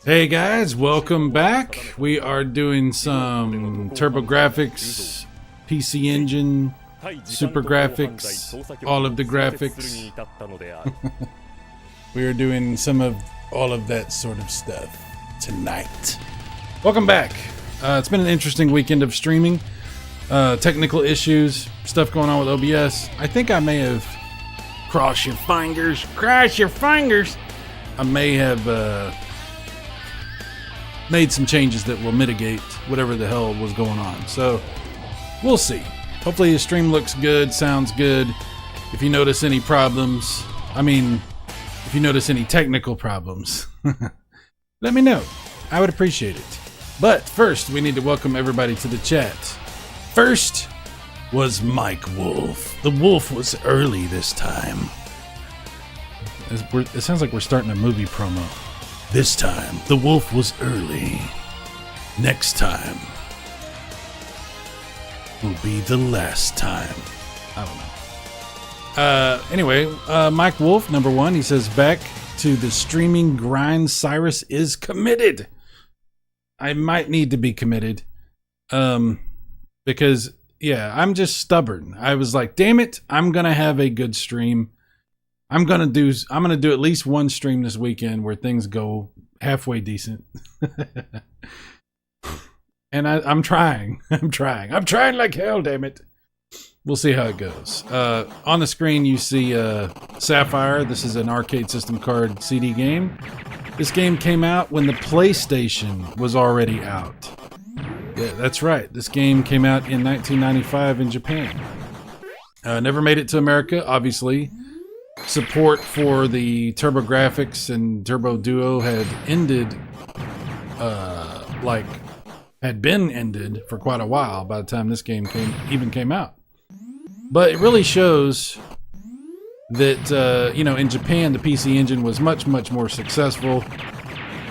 Hey guys, welcome back. We are doing some TurboGrafx, PC Engine, Super Graphics, all of the graphics. We are doing some of all of that sort of stuff tonight. Welcome back. It's been an interesting weekend of streaming. Technical issues, stuff going on with OBS. I think I may have cross your fingers. I may have made some changes that will mitigate whatever the hell was going on. So we'll see. Hopefully the stream looks good, sounds good. If you notice any problems, if you notice any technical problems, let me know. I would appreciate it. But first, we need to welcome everybody to the chat. First was Mike Wolf. The wolf was early this time. It sounds like we're starting a movie promo. This time, the wolf was early. Next time will be the last time. I don't know. Anyway, Mike Wolf, number one, he says, back to the streaming grind, Cyrus is committed. I might need to be committed. Because, yeah, I'm just stubborn. I was like, damn it, I'm going to have a good stream. I'm gonna do at least one stream this weekend where things go halfway decent. And I'm trying. I'm trying like hell, damn it. We'll see how it goes. On the screen you see Sapphire. This is an arcade system card CD game. This game came out when the PlayStation was already out. Yeah, that's right. This game came out in 1995 in Japan. Never made it to America, obviously. Support for the TurboGrafx and Turbo Duo had ended, had been ended for quite a while by the time this game came out. But it really shows that, in Japan, the PC Engine was much, much more successful.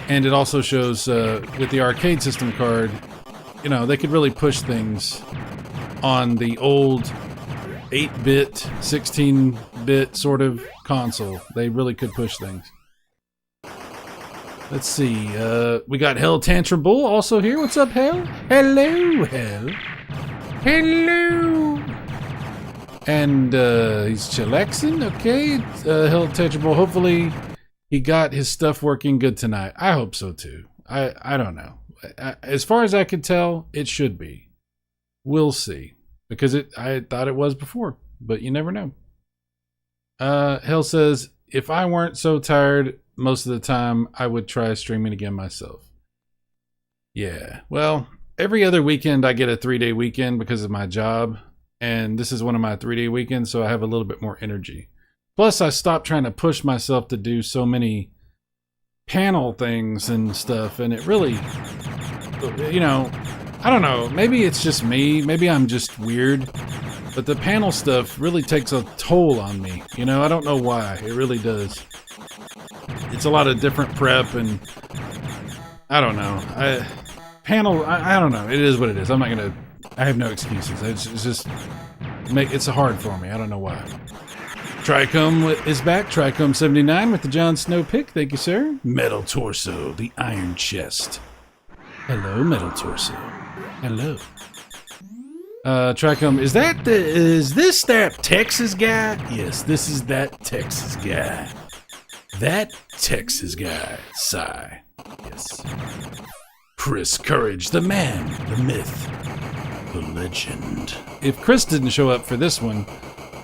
And it also shows, with the arcade system card, they could really push things on the old 8-bit, 16-bit sort of console. They really could push things. Let's see. We got Hell Tantrum Bull also here. What's up, Hell? Hello, Hell. Hello. And he's chillaxing. Okay. Hell Tantrum Bull. Hopefully he got his stuff working good tonight. I hope so too. I don't know. As far as I can tell, it should be. We'll see. Because I thought it was before, but you never know. Hell says, if I weren't so tired most of the time, I would try streaming again myself. Yeah, well, every other weekend I get a 3-day weekend because of my job, and this is one of my 3-day weekends, so I have a little bit more energy. Plus, I stopped trying to push myself to do so many panel things and stuff, and it really, I don't know, maybe it's just me, maybe I'm just weird, but the panel stuff really takes a toll on me, I don't know why, it really does. It's a lot of different prep, and I don't know, I don't know, it is what it is. I have no excuses, it's hard for me, I don't know why. Trichome is back, Trichome79 with the Jon Snow pick, thank you sir. Metal Torso, the Iron Chest. Hello, Metal Torso. Hello. Trichome, is this that Texas guy? Yes, this is that Texas guy. That Texas guy. Sigh. Yes. Chris Courage, the man, the myth, the legend. If Chris didn't show up for this one,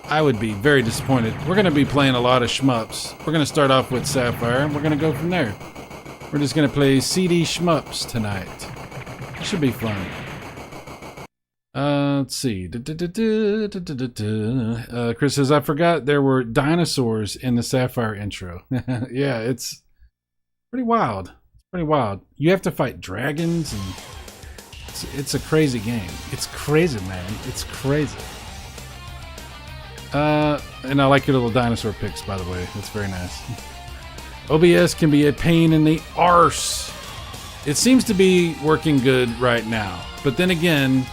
I would be very disappointed. We're going to be playing a lot of shmups. We're going to start off with Sapphire, and we're going to go from there. We're just going to play CD shmups tonight. Should be fun. Let's see. Chris says, I forgot there were dinosaurs in the Sapphire intro. Yeah, it's pretty wild. It's pretty wild. You have to fight dragons, and it's a crazy game. It's crazy, man. It's crazy. And I like your little dinosaur pics, by the way. That's very nice. OBS can be a pain in the arse. It seems to be working good right now. But then again,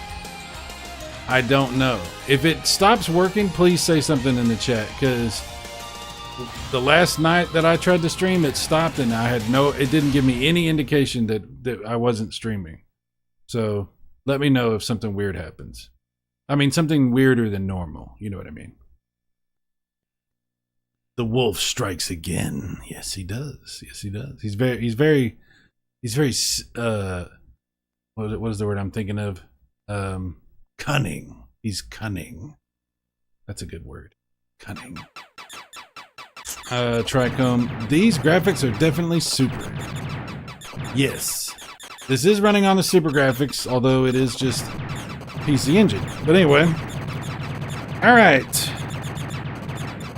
I don't know. If it stops working, please say something in the chat, because the last night that I tried to stream, it stopped, and it didn't give me any indication that I wasn't streaming. So let me know if something weird happens. I mean, something weirder than normal. You know what I mean? The wolf strikes again. Yes, he does. Yes, he does. He's very, what is the word I'm thinking of? Cunning. He's cunning. That's a good word. Cunning. Trichome. These graphics are definitely super. Yes. This is running on the super graphics, although it is just PC Engine. But anyway. Alright.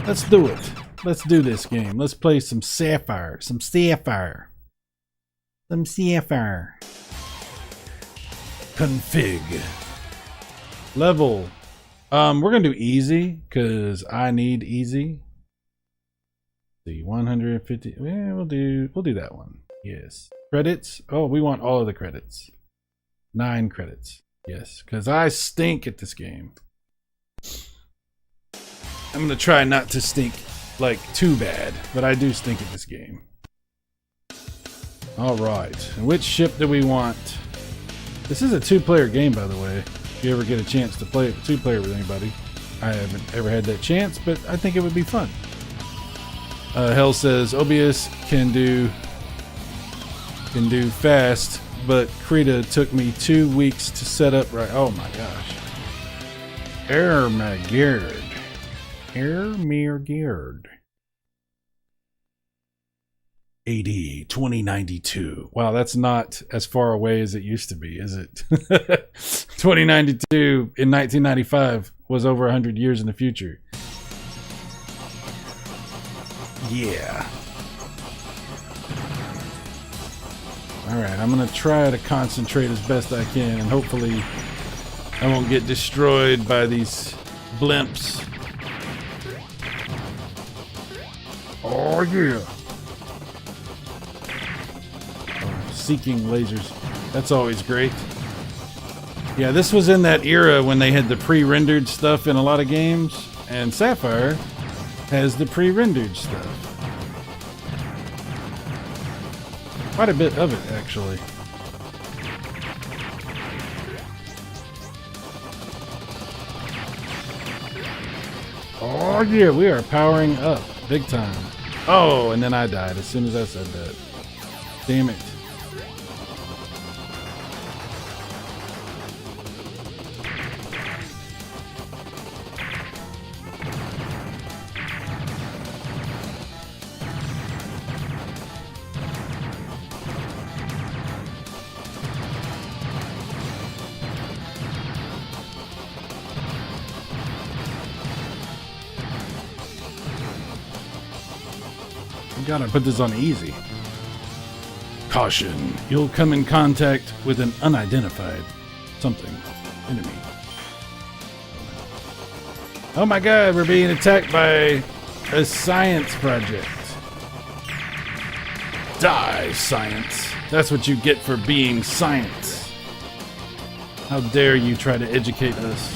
Let's do it. Let's do this game. Let's play some Sapphire. Some Sapphire. Some Sapphire. Config. Level. We're gonna do easy because I need easy. Let's see, 150. Yeah, we'll do that one. Yes. Credits. Oh, we want all of the credits. 9 credits. Yes, because I stink at this game. I'm gonna try not to stink like too bad, but I do stink at this game. All right. Which ship do we want? This is a 2-player game, by the way. If you ever get a chance to play it 2-player with anybody. I haven't ever had that chance, but I think it would be fun. Hell says OBS can do fast, but Krita took me 2 weeks to set up right. Oh my gosh. Ermagerd. 80 2092. Wow, that's not as far away as it used to be, is it? 2092 in 1995 was over 100 years in the future. Yeah. Alright, I'm gonna try to concentrate as best I can, and hopefully I won't get destroyed by these blimps. Oh yeah. Seeking lasers. That's always great. Yeah, this was in that era when they had the pre-rendered stuff in a lot of games, and Sapphire has the pre-rendered stuff. Quite a bit of it, actually. Oh yeah, we are powering up big time. Oh, and then I died as soon as I said that. Damn it. Gotta put this on easy. Caution, you'll come in contact with an unidentified something enemy. Oh my god, we're being attacked by a science project. Die, science. That's what you get for being science. How dare you try to educate us?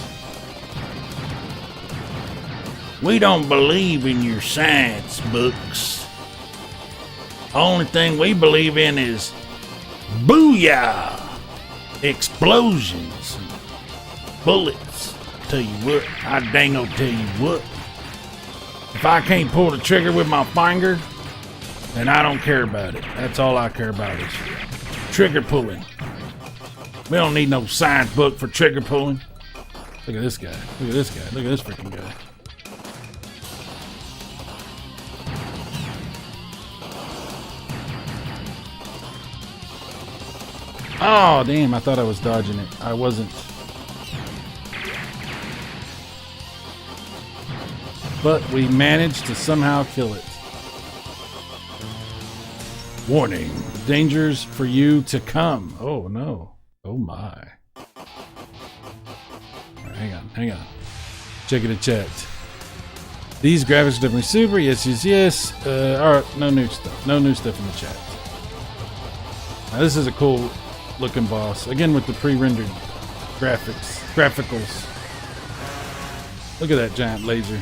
We don't believe in your science books. Only thing we believe in is booyah! Explosions, bullets. Tell you what, I dango tell you what. If I can't pull the trigger with my finger, then I don't care about it. That's all I care about is trigger pulling. We don't need no science book for trigger pulling. Look at this guy. Look at this guy. Look at this freaking guy. Oh, damn, I thought I was dodging it. I wasn't. But we managed to somehow kill it. Warning, dangers for you to come. Oh, no. Oh, my. Right, hang on. Checking the chat. These graphics are definitely super. Yes, yes, yes. Alright, no new stuff. No new stuff in the chat. Now, this is a cool looking boss. Again with the pre-rendered graphicals. Look at that giant laser.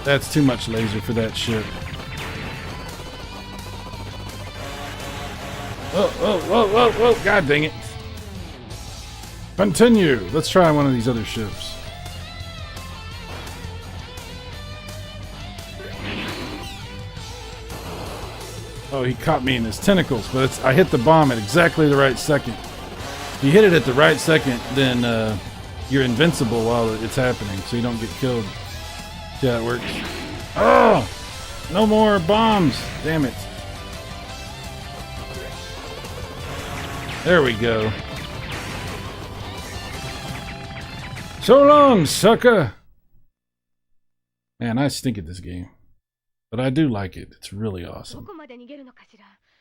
That's too much laser for that ship. Whoa. God dang it. Continue. Let's try one of these other ships. Oh, he caught me in his tentacles, but I hit the bomb at exactly the right second. If you hit it at the right second, then you're invincible while it's happening, so you don't get killed. See how it works? Oh! No more bombs! Damn it. There we go. So long, sucker! Man, I stink at this game. But I do like it. It's really awesome.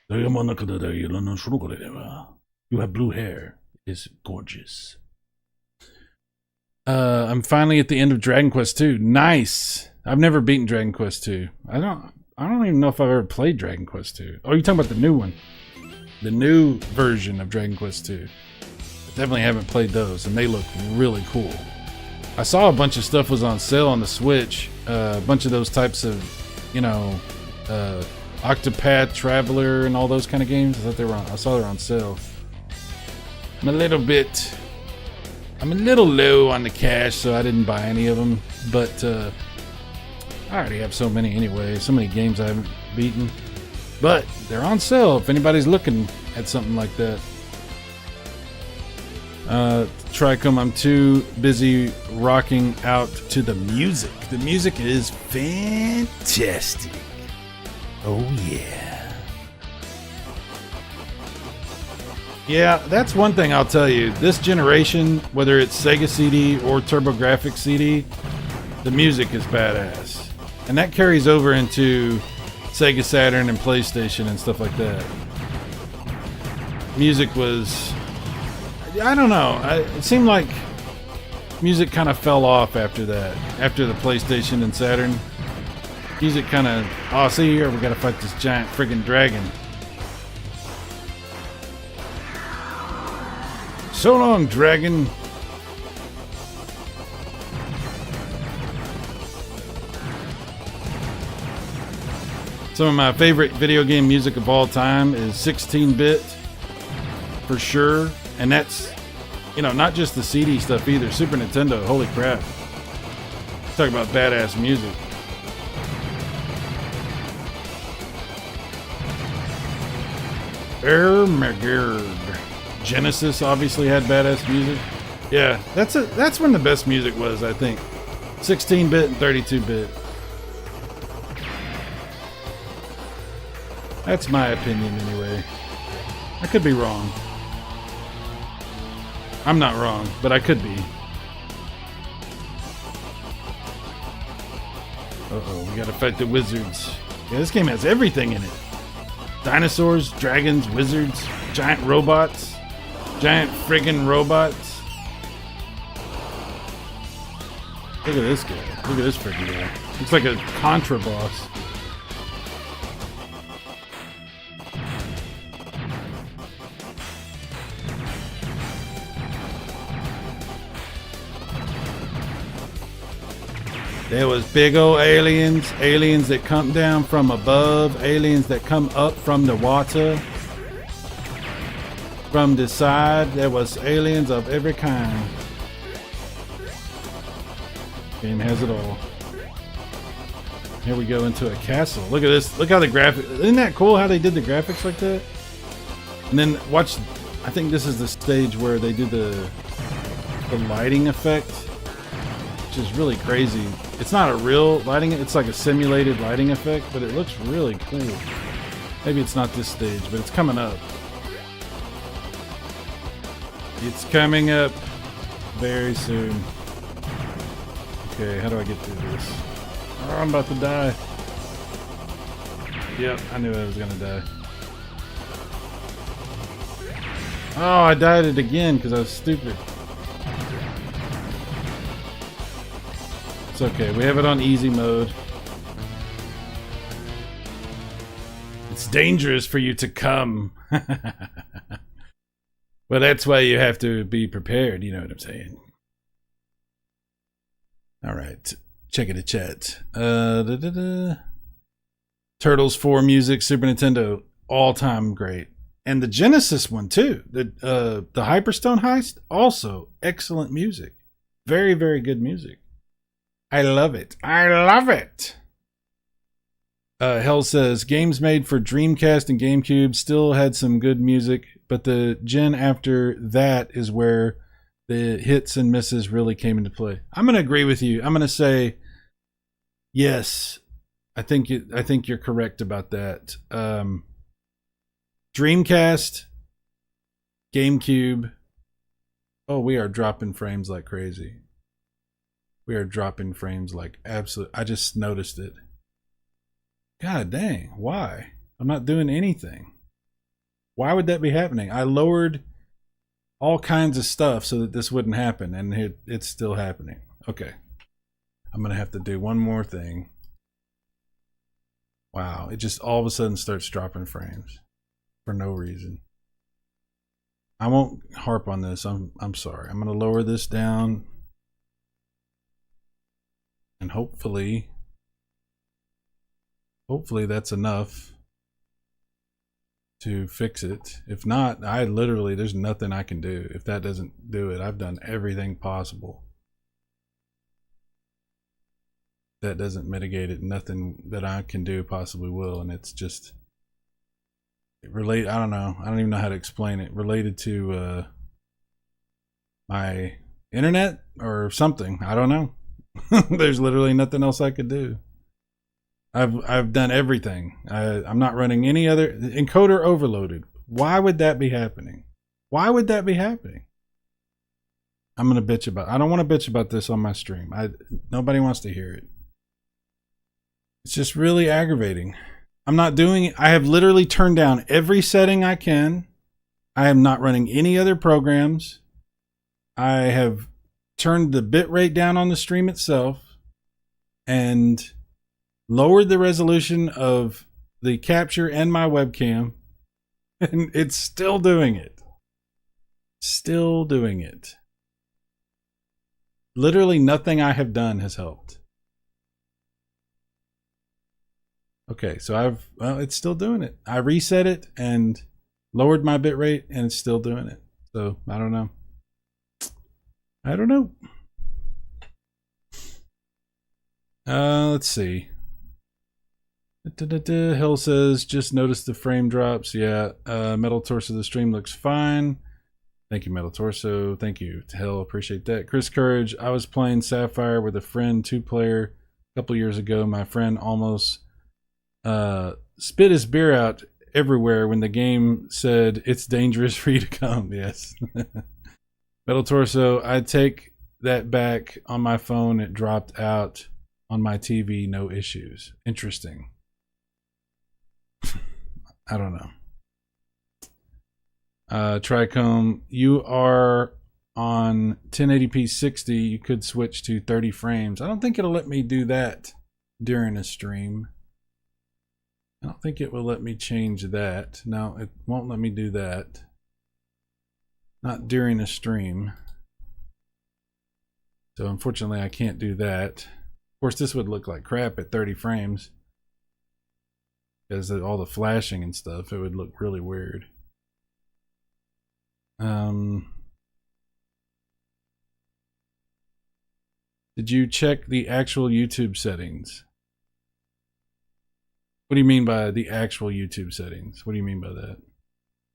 You have blue hair. It's gorgeous. I'm finally at the end of Dragon Quest II. Nice! I've never beaten Dragon Quest II. I don't even know if I've ever played Dragon Quest II. Oh, you're talking about the new one. The new version of Dragon Quest II. I definitely haven't played those, and they look really cool. I saw a bunch of stuff was on sale on the Switch. A bunch of those types of, you know, Octopath Traveler and all those kind of games. I saw they were on sale. I'm a little low on the cash, so I didn't buy any of them. But I already have so many anyway. So many games I haven't beaten. But they're on sale if anybody's looking at something like that. Tricom, I'm too busy rocking out to the music. The music is fantastic. Oh yeah. Yeah, that's one thing I'll tell you. This generation, whether it's Sega CD or TurboGrafx CD, the music is badass. And that carries over into Sega Saturn and PlayStation and stuff like that. Music was... I don't know. It seemed like music kind of fell off after that. After the PlayStation and Saturn. Music kind of... Oh, see here, we gotta fight this giant friggin' dragon. So long, dragon. Some of my favorite video game music of all time is 16-bit, for sure. And that's, you know, not just the CD stuff either. Super Nintendo, holy crap. Talk about badass music. Genesis obviously had badass music. Yeah, that's when the best music was, I think. 16-bit and 32-bit. That's my opinion anyway. I could be wrong. I'm not wrong, but I could be. Uh-oh, we gotta fight the wizards. Yeah, this game has everything in it. Dinosaurs, dragons, wizards, giant robots. Giant friggin' robots. Look at this guy. Look at this friggin' guy. Looks like a Contra boss. There was big old aliens, aliens that come down from above, aliens that come up from the water. From the side, there was aliens of every kind. Game has it all. Here we go into a castle. Look at this. Look how the graphics... Isn't that cool how they did the graphics like that? And then watch... I think this is the stage where they do the lighting effect. Which is really crazy. It's not a real lighting, it's like a simulated lighting effect, but it looks really cool. Maybe it's not this stage, but it's coming up. It's coming up very soon. Okay, how do I get through this? Oh, I'm about to die. Yep, I knew I was gonna die. Oh, I died it again because I was stupid. It's okay, we have it on easy mode. It's dangerous for you to come. Well, that's why you have to be prepared, you know what I'm saying. Alright. Check it, chat. Turtles 4 music, Super Nintendo, all time great. And the Genesis one too. The Hyperstone Heist, also excellent music. Very, very good music. I love it. I love it. Hell says games made for Dreamcast and GameCube still had some good music, but the gen after that is where the hits and misses really came into play. I'm going to agree with you. I'm going to say yes. I think you're correct about that. Dreamcast, GameCube. Oh, we are dropping frames like crazy. We are dropping frames like absolute. I just noticed it. God dang, why? I'm not doing anything. Why would that be happening? I lowered all kinds of stuff so that this wouldn't happen, and it's still happening. Okay. I'm going to have to do one more thing. Wow, it just all of a sudden starts dropping frames for no reason. I won't harp on this. I'm sorry. I'm going to lower this down. And hopefully that's enough to fix it. If not, there's nothing I can do. If that doesn't do it, I've done everything possible. That doesn't mitigate it. Nothing that I can do possibly will. And it's just I don't know. I don't even know how to explain it. Related to my internet or something. I don't know. There's literally nothing else I could do. I've done everything. I'm not running any other encoder overloaded. Why would that be happening? Why would that be happening? I'm gonna bitch about. I don't want to bitch about this on my stream. Nobody wants to hear it. It's just really aggravating. I'm not doing it. I have literally turned down every setting I can. I am not running any other programs. I have turned the bit rate down on the stream itself and lowered the resolution of the capture and my webcam, and it's still doing it. Still doing it. Literally nothing I have done has helped. Okay, so it's still doing it. I reset it and lowered my bit rate, and it's still doing it. So I don't know. Let's see. Hill says, just noticed the frame drops. Yeah, Metal Torso, the stream looks fine. Thank you, Metal Torso. Thank you, Hill. Appreciate that. Chris Courage, I was playing Sapphire with a friend, 2-player, a couple years ago. My friend almost spit his beer out everywhere when the game said, it's dangerous for you to come. Yes. Metal Torso, I take that back. On my phone, it dropped out. On my TV, no issues. Interesting. I don't know. Tricombe, you are on 1080p 60. You could switch to 30 frames. I don't think it'll let me do that during a stream. I don't think it will let me change that. No, it won't let me do that. Not during a stream. So unfortunately, I can't do that. Of course, this would look like crap at 30 frames. Because of all the flashing and stuff, it would look really weird. Did you check the actual YouTube settings? What do you mean by the actual YouTube settings? What do you mean by that?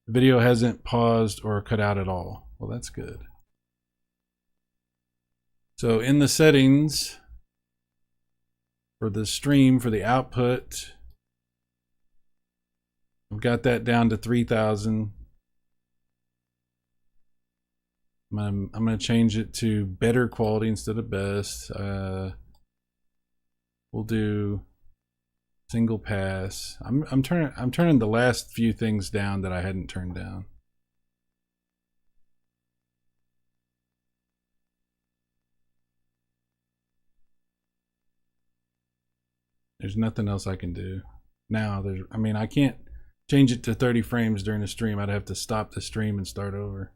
The video hasn't paused or cut out at all. Well, that's good. So in the settings for the stream, for the output, I've got that down to 3,000. I'm going to change it to better quality instead of best. We'll do single pass. I'm turning the last few things down that I hadn't turned down. There's nothing else I can do. Now I can't change it to 30 frames during the stream. I'd have to stop the stream and start over.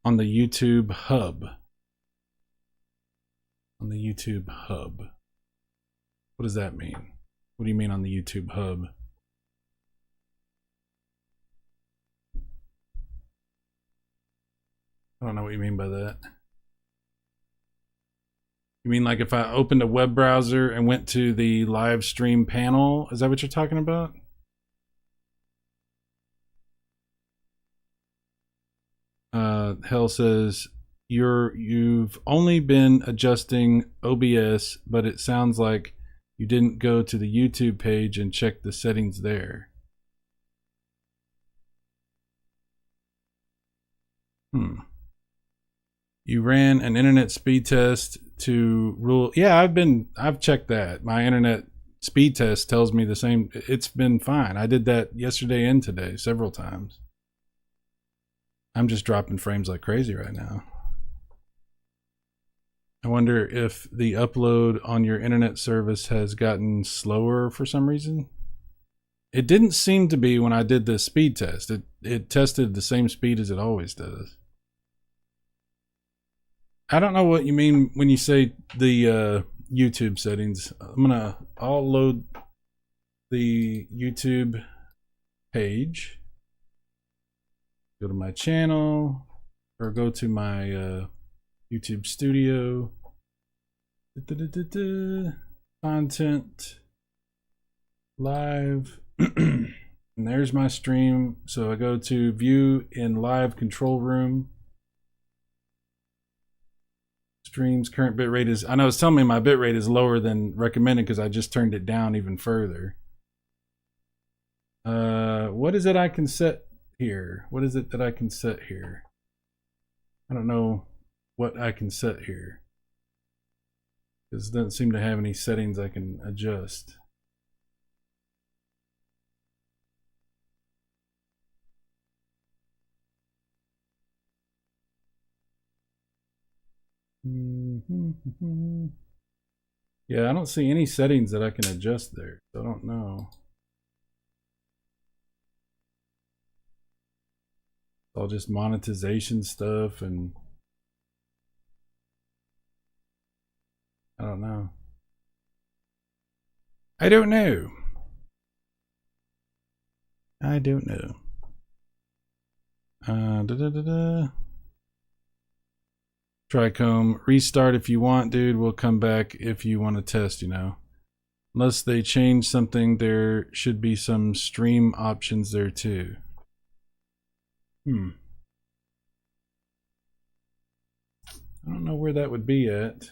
on the YouTube hub. On the YouTube hub. What does that mean? What do you mean on the YouTube hub? I don't know what you mean by that. You mean like if I opened a web browser and went to the live stream panel? Is that what you're talking about? Hell says you've only been adjusting OBS, but it sounds like you didn't go to the YouTube page and check the settings there. You ran an internet speed test to rule. Yeah, I've checked that. My internet speed test tells me the same. It's been fine. I did that yesterday and today several times. I'm just dropping frames like crazy right now. I wonder if the upload on your internet service has gotten slower for some reason. It didn't seem to be when I did the speed test. It tested the same speed as it always does. I don't know what you mean when you say the YouTube settings. I'll load the YouTube page. Go to my channel or go to my YouTube studio. Content. Live. And there's my stream. So I go to view in live control room. Streams current bitrate is, I know it's telling me my bitrate is lower than recommended because I just turned it down even further. What is it I can set here? What is it that I can set here? I don't know what I can set here. Because it doesn't seem to have any settings I can adjust. Yeah, I don't see any settings that I can adjust there. So I don't know. It's all just monetization stuff and I don't know. I don't know. I don't know. Tricomb, restart if you want, dude. We'll come back if you want to test, you know. Unless they change something, there should be some stream options there too. I don't know where that would be at.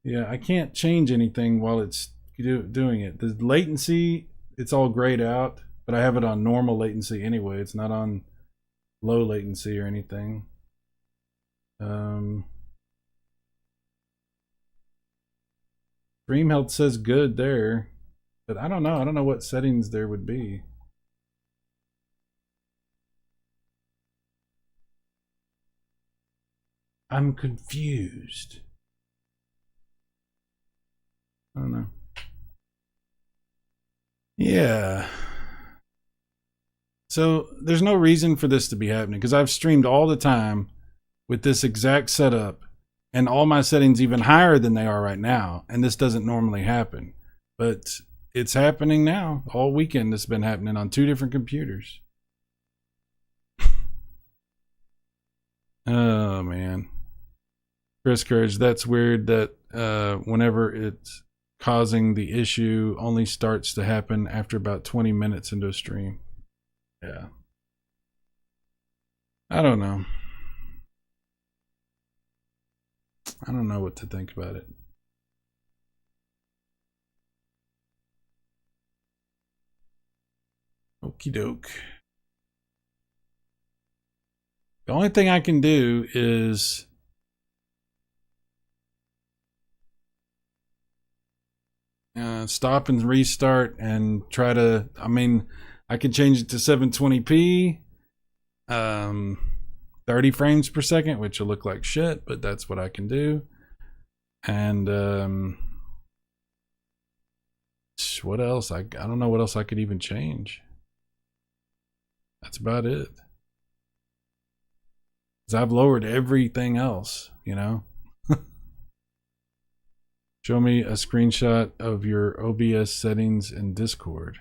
Yeah, I can't change anything while it's doing it. The latency, it's all grayed out, but I have it on normal latency anyway. It's not on low latency or anything. Stream health says good there, but I don't know. I don't know what settings there would be. I'm confused. I don't know. Yeah. So there's no reason for this to be happening because I've streamed all the time with this exact setup and all my settings even higher than they are right now. And this doesn't normally happen, but it's happening now. All weekend it's been happening on 2 different computers. Oh man. Chris Courage, that's weird that whenever it's causing the issue only starts to happen after about 20 minutes into a stream. Yeah. I don't know. I don't know what to think about it. Okie doke. The only thing I can do is stop and restart and try to, I mean, I can change it to 720p, 30 frames per second, which will look like shit, but that's what I can do. And What else? I don't know what else I could even change. That's about it. Because I've lowered everything else, you know. Show me a screenshot of your OBS settings in Discord.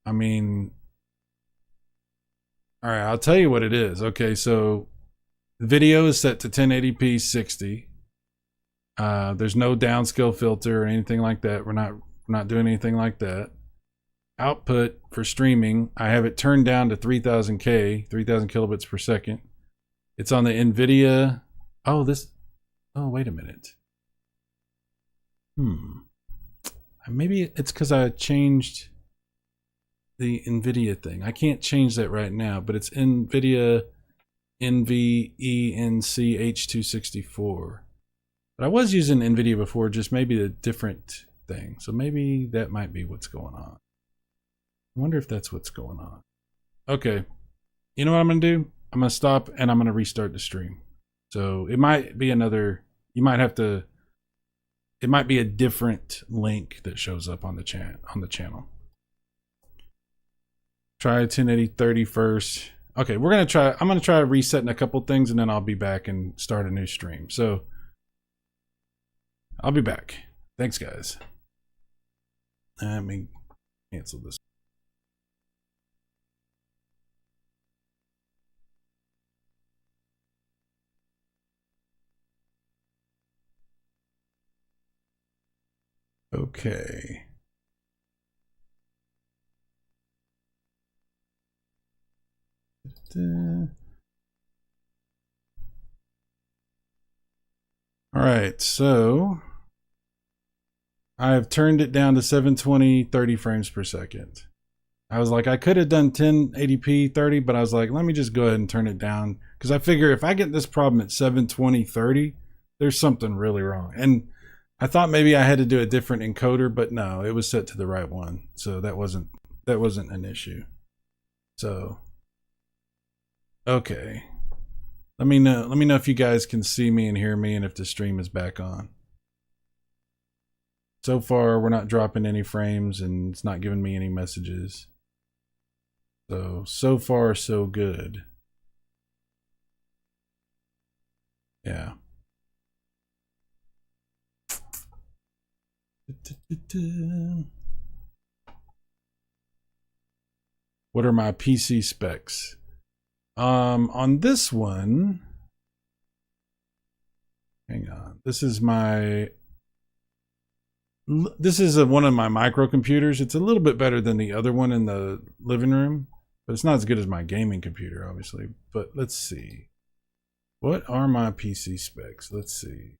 I mean, all right, I'll tell you what it is. Okay, so video is set to 1080p 60. There's no downscale filter or anything like that. We're not doing anything like that. Output for streaming, I have it turned down to 3000K, 3000 kilobits per second. It's on the NVIDIA. Oh, wait a minute. Maybe it's because I changed the NVIDIA thing. I can't change that right now, but it's NVIDIA NVENC-H264. But I was using NVIDIA before, just maybe a different thing. So maybe that might be what's going on. I wonder if that's what's going on. Okay. You know what I'm going to do? I'm going to stop and I'm going to restart the stream. So it might be another, you might have to, it might be a different link that shows up on the channel. Try 1080 30 first. Okay, I'm going to try resetting a couple things and then I'll be back and start a new stream. So I'll be back. Thanks, guys. Let me cancel this. Okay. All right, so I have turned it down to 720 30 frames per second. I was like, I could have done 1080p 30, but I was like, let me just go ahead and turn it down because I figure if I get this problem at 720 30, there's something really wrong. And I thought maybe I had to do a different encoder, but no, it was set to the right one. So that wasn't an issue. So okay. Let me know if you guys can see me and hear me and if the stream is back on. So far, we're not dropping any frames and it's not giving me any messages. So far, so good. Yeah. What are my PC specs? On this one, hang on. This is one of my microcomputers. It's a little bit better than the other one in the living room, but it's not as good as my gaming computer, obviously. But let's see. What are my PC specs? Let's see.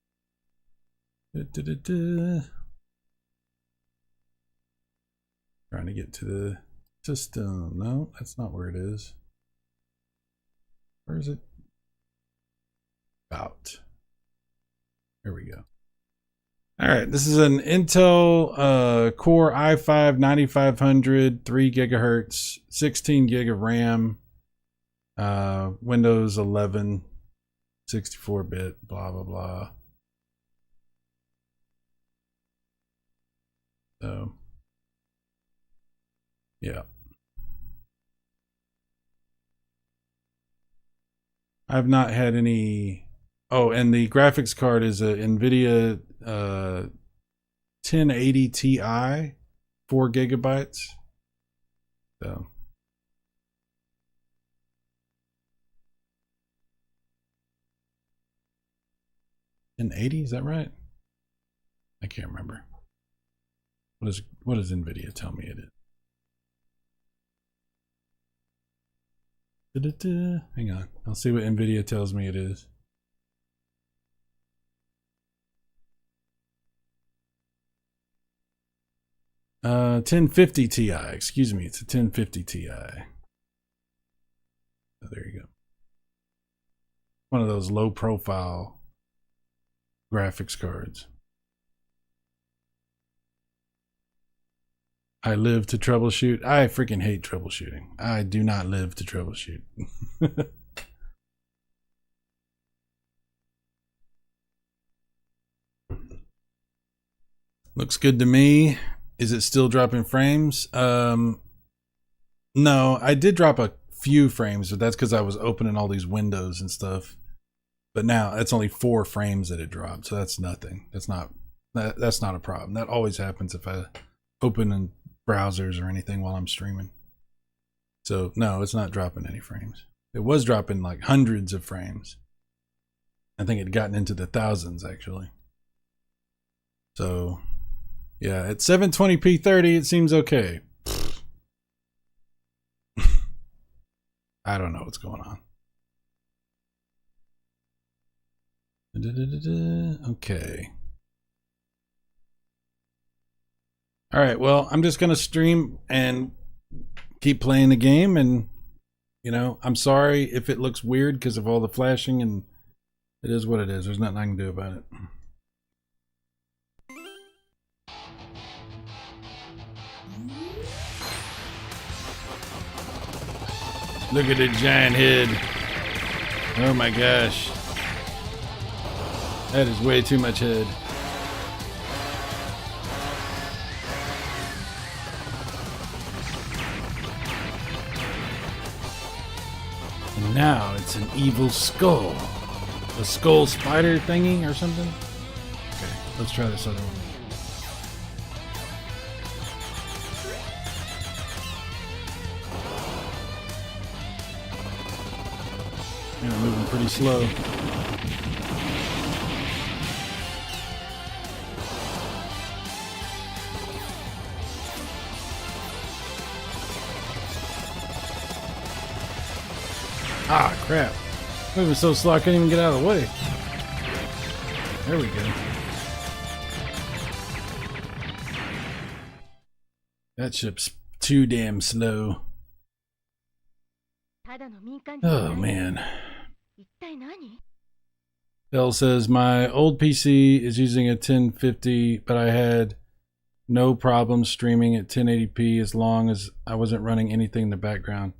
Trying to get to the system. No, that's not where it is. Where is it? About. There we go. All right, this is an Intel Core i5 9500, 3 gigahertz, 16 gig of RAM, Windows 11, 64-bit, blah, blah, blah. So, yeah. I've not had any. Oh, and the graphics card is a NVIDIA 1080 Ti, 4 gigabytes. So. In 80, is that right? I can't remember. What does NVIDIA tell me it is? Hang on, I'll see what NVIDIA tells me it is. Uh, 1050 Ti, excuse me, it's a 1050 Ti. Oh, there you go. One of those low profile graphics cards. I live to troubleshoot. I freaking hate troubleshooting. I do not live to troubleshoot. Looks good to me. Is it still dropping frames? No, I did drop a few frames, but that's because I was opening all these windows and stuff. But now it's only 4 frames that it dropped, so that's nothing. That's not a problem. That always happens if I open in browsers or anything while I'm streaming. So no, it's not dropping any frames. It was dropping like hundreds of frames. I think it had gotten into the thousands actually. So yeah, at 720p 30, it seems okay. I don't know what's going on. Okay. All right, well, I'm just going to stream and keep playing the game. And, you know, I'm sorry if it looks weird because of all the flashing, and it is what it is. There's nothing I can do about it. Look at the giant head. Oh my gosh. That is way too much head. And now it's an evil skull. A skull spider thingy or something? Okay, let's try this other one. And I'm moving pretty slow. Ah, crap. Moving so slow I couldn't even get out of the way. There we go. That ship's too damn slow. Oh, man. Bell says, my old PC is using a 1050, but I had no problem streaming at 1080p as long as I wasn't running anything in the background.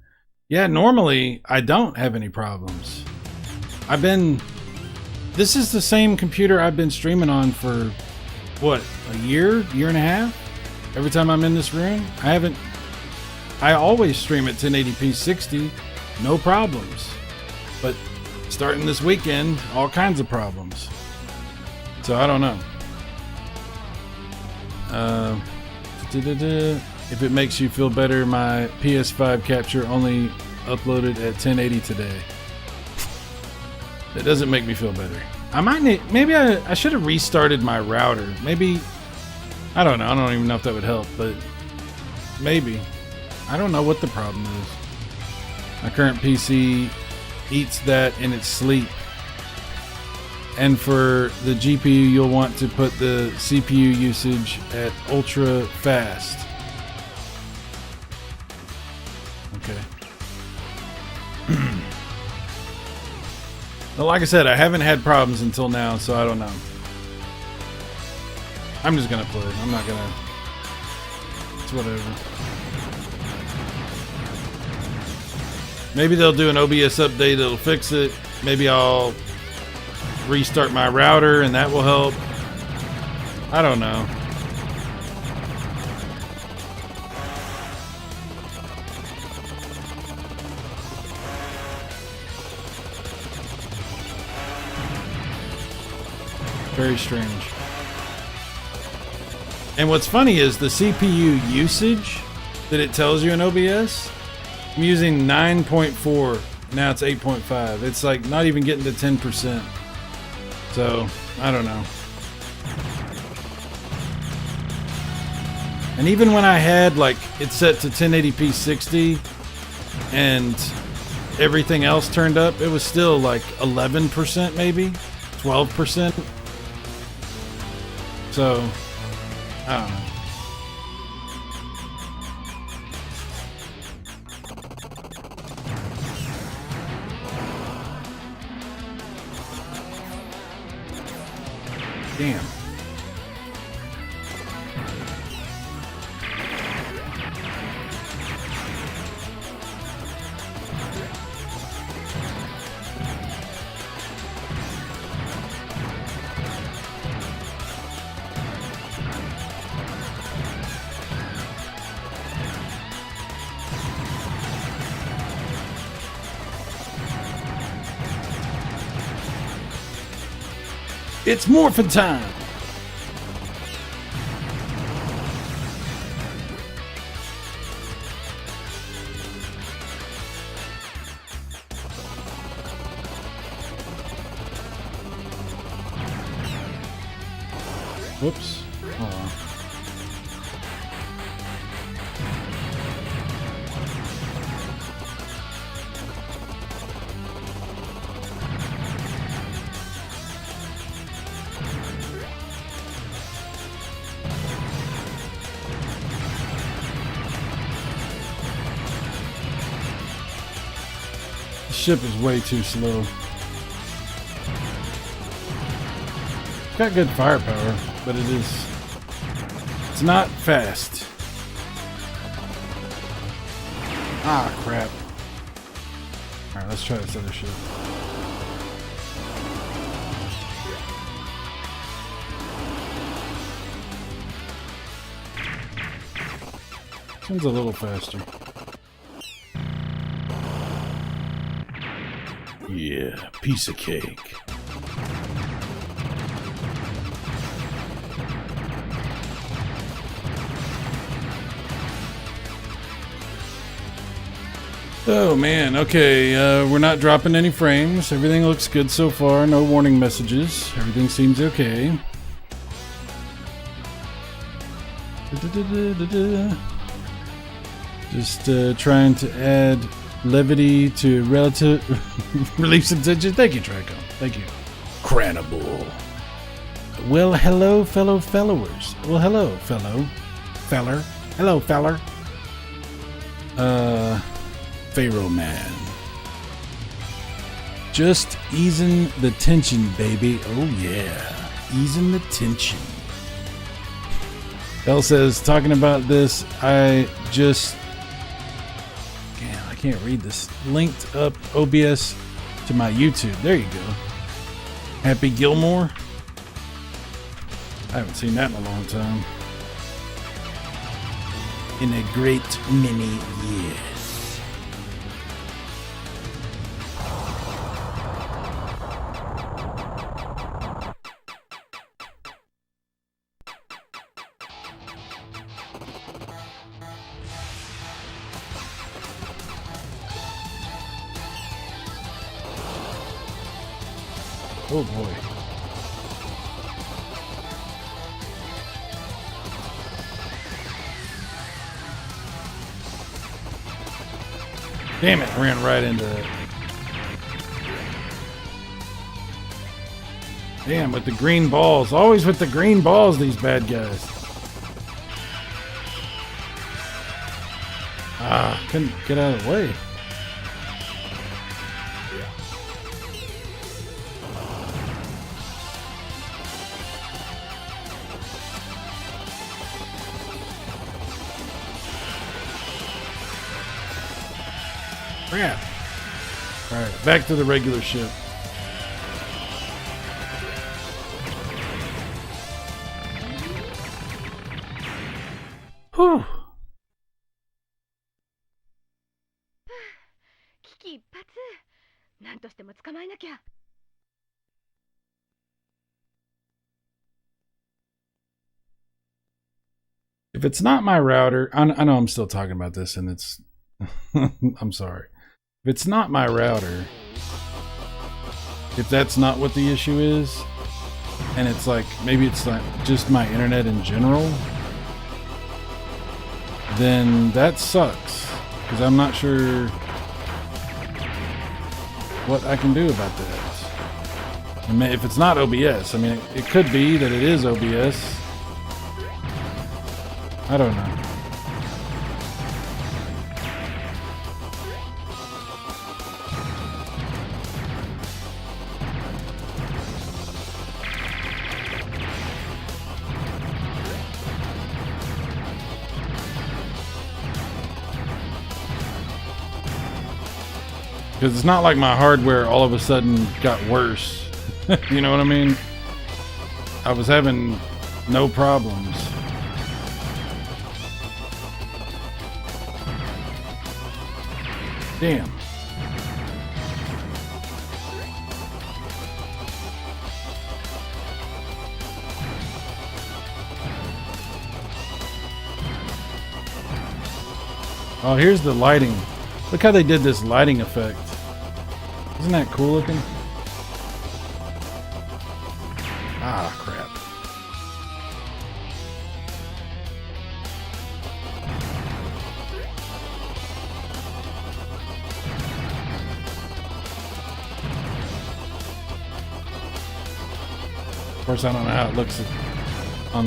Yeah, normally I don't have any problems. This is the same computer I've been streaming on for, what, a year and a half? Every time I'm in this room, I always stream at 1080p 60, no problems. But starting this weekend, all kinds of problems. So I don't know. If it makes you feel better, my PS5 capture only uploaded at 1080 today. That doesn't make me feel better. I might need, maybe I should have restarted my router. Maybe, I don't know. I don't even know if that would help, but maybe. I don't know what the problem is. My current PC eats that in its sleep. And for the GPU, you'll want to put the CPU usage at ultra fast. Okay. Well, like I said, I haven't had problems until now, so I don't know. I'm just gonna play. I'm not gonna. It's whatever. Maybe they'll do an OBS update that'll fix it. Maybe I'll restart my router and that will help. I don't know. Very strange. And what's funny is the CPU usage that it tells you in OBS. I'm using 9.4. Now it's 8.5. It's like not even getting to 10%. So, I don't know. And even when I had like it set to 1080p 60 and everything else turned up, it was still like 11% maybe, 12%. So, I don't know. Damn. It's morphin' time. Whoops. Hold on. The ship is way too slow. Got good firepower, but it's not fast. Ah, crap. Alright, let's try this other ship. This one's a little faster. Yeah, piece of cake. Oh man, okay, we're not dropping any frames. Everything looks good so far. No warning messages. Everything seems okay. Just trying to add levity to relative release intention. Thank you, Draco. Thank you. Cranable. Well, hello, fellow fellowers. Well, hello, feller. Hello, feller. Pharaoh Man. Just easing the tension, baby. Oh yeah, easing the tension. Elle says, talking about this, I can't read this. Linked up OBS to my YouTube. There you go. Happy Gilmore. I haven't seen that in a long time. In a great many years. Oh boy. Damn it, ran right into it. Damn, with the green balls. Always with the green balls, these bad guys. Ah, couldn't get out of the way. Crap. Alright, back to the regular ship. Whew. If it's not my router, I know I'm still talking about this and it's I'm sorry. If it's not my router, if that's not what the issue is, and it's like, maybe it's like just my internet in general, then that sucks, because I'm not sure what I can do about that. I mean, if it's not OBS, I mean, it could be that it is OBS. I don't know. Because it's not like my hardware all of a sudden got worse. You know what I mean? I was having no problems. Damn. Oh, here's the lighting. Look how they did this lighting effect. Isn't that cool looking? Ah, crap. Of course, I don't know how it looks on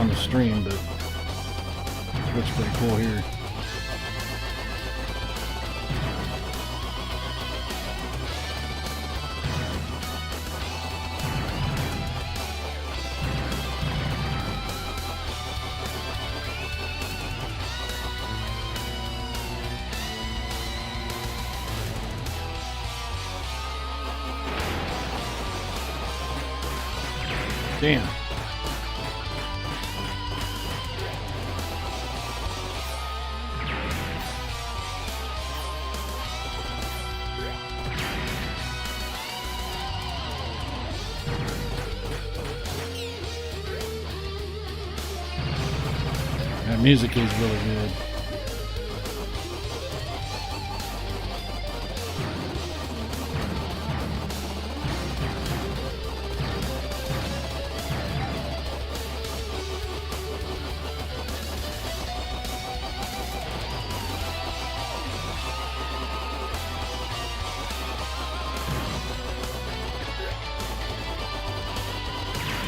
the stream, but it looks pretty cool here. Damn. That music is really good.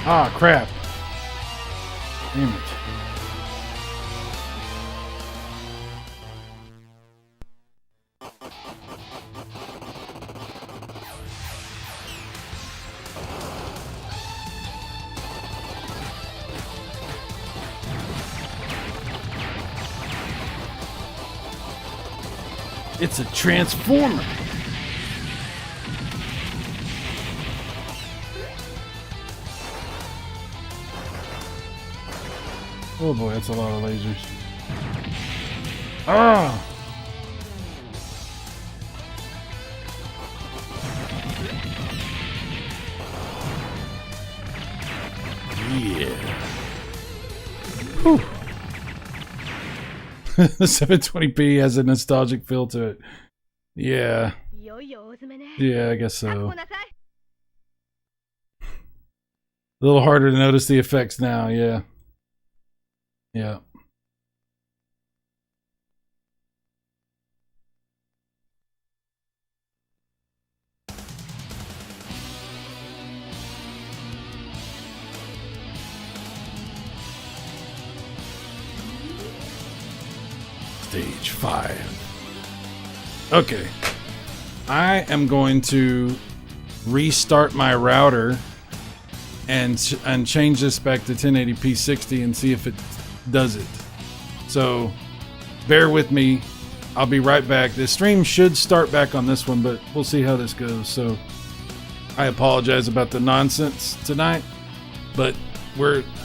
Ah, crap. Damn it. It's a transformer. Oh boy, that's a lot of lasers. Ah! Yeah. Whew. The 720p has a nostalgic feel to it. Yeah. Yeah, I guess so. A little harder to notice the effects now, yeah. Yeah. Stage 5. Okay. I am going to restart my router and change this back to 1080p 60 and see if it does it. So bear with me. I'll be right back. The stream should start back on this one, but we'll see how this goes. So I apologize about the nonsense tonight, but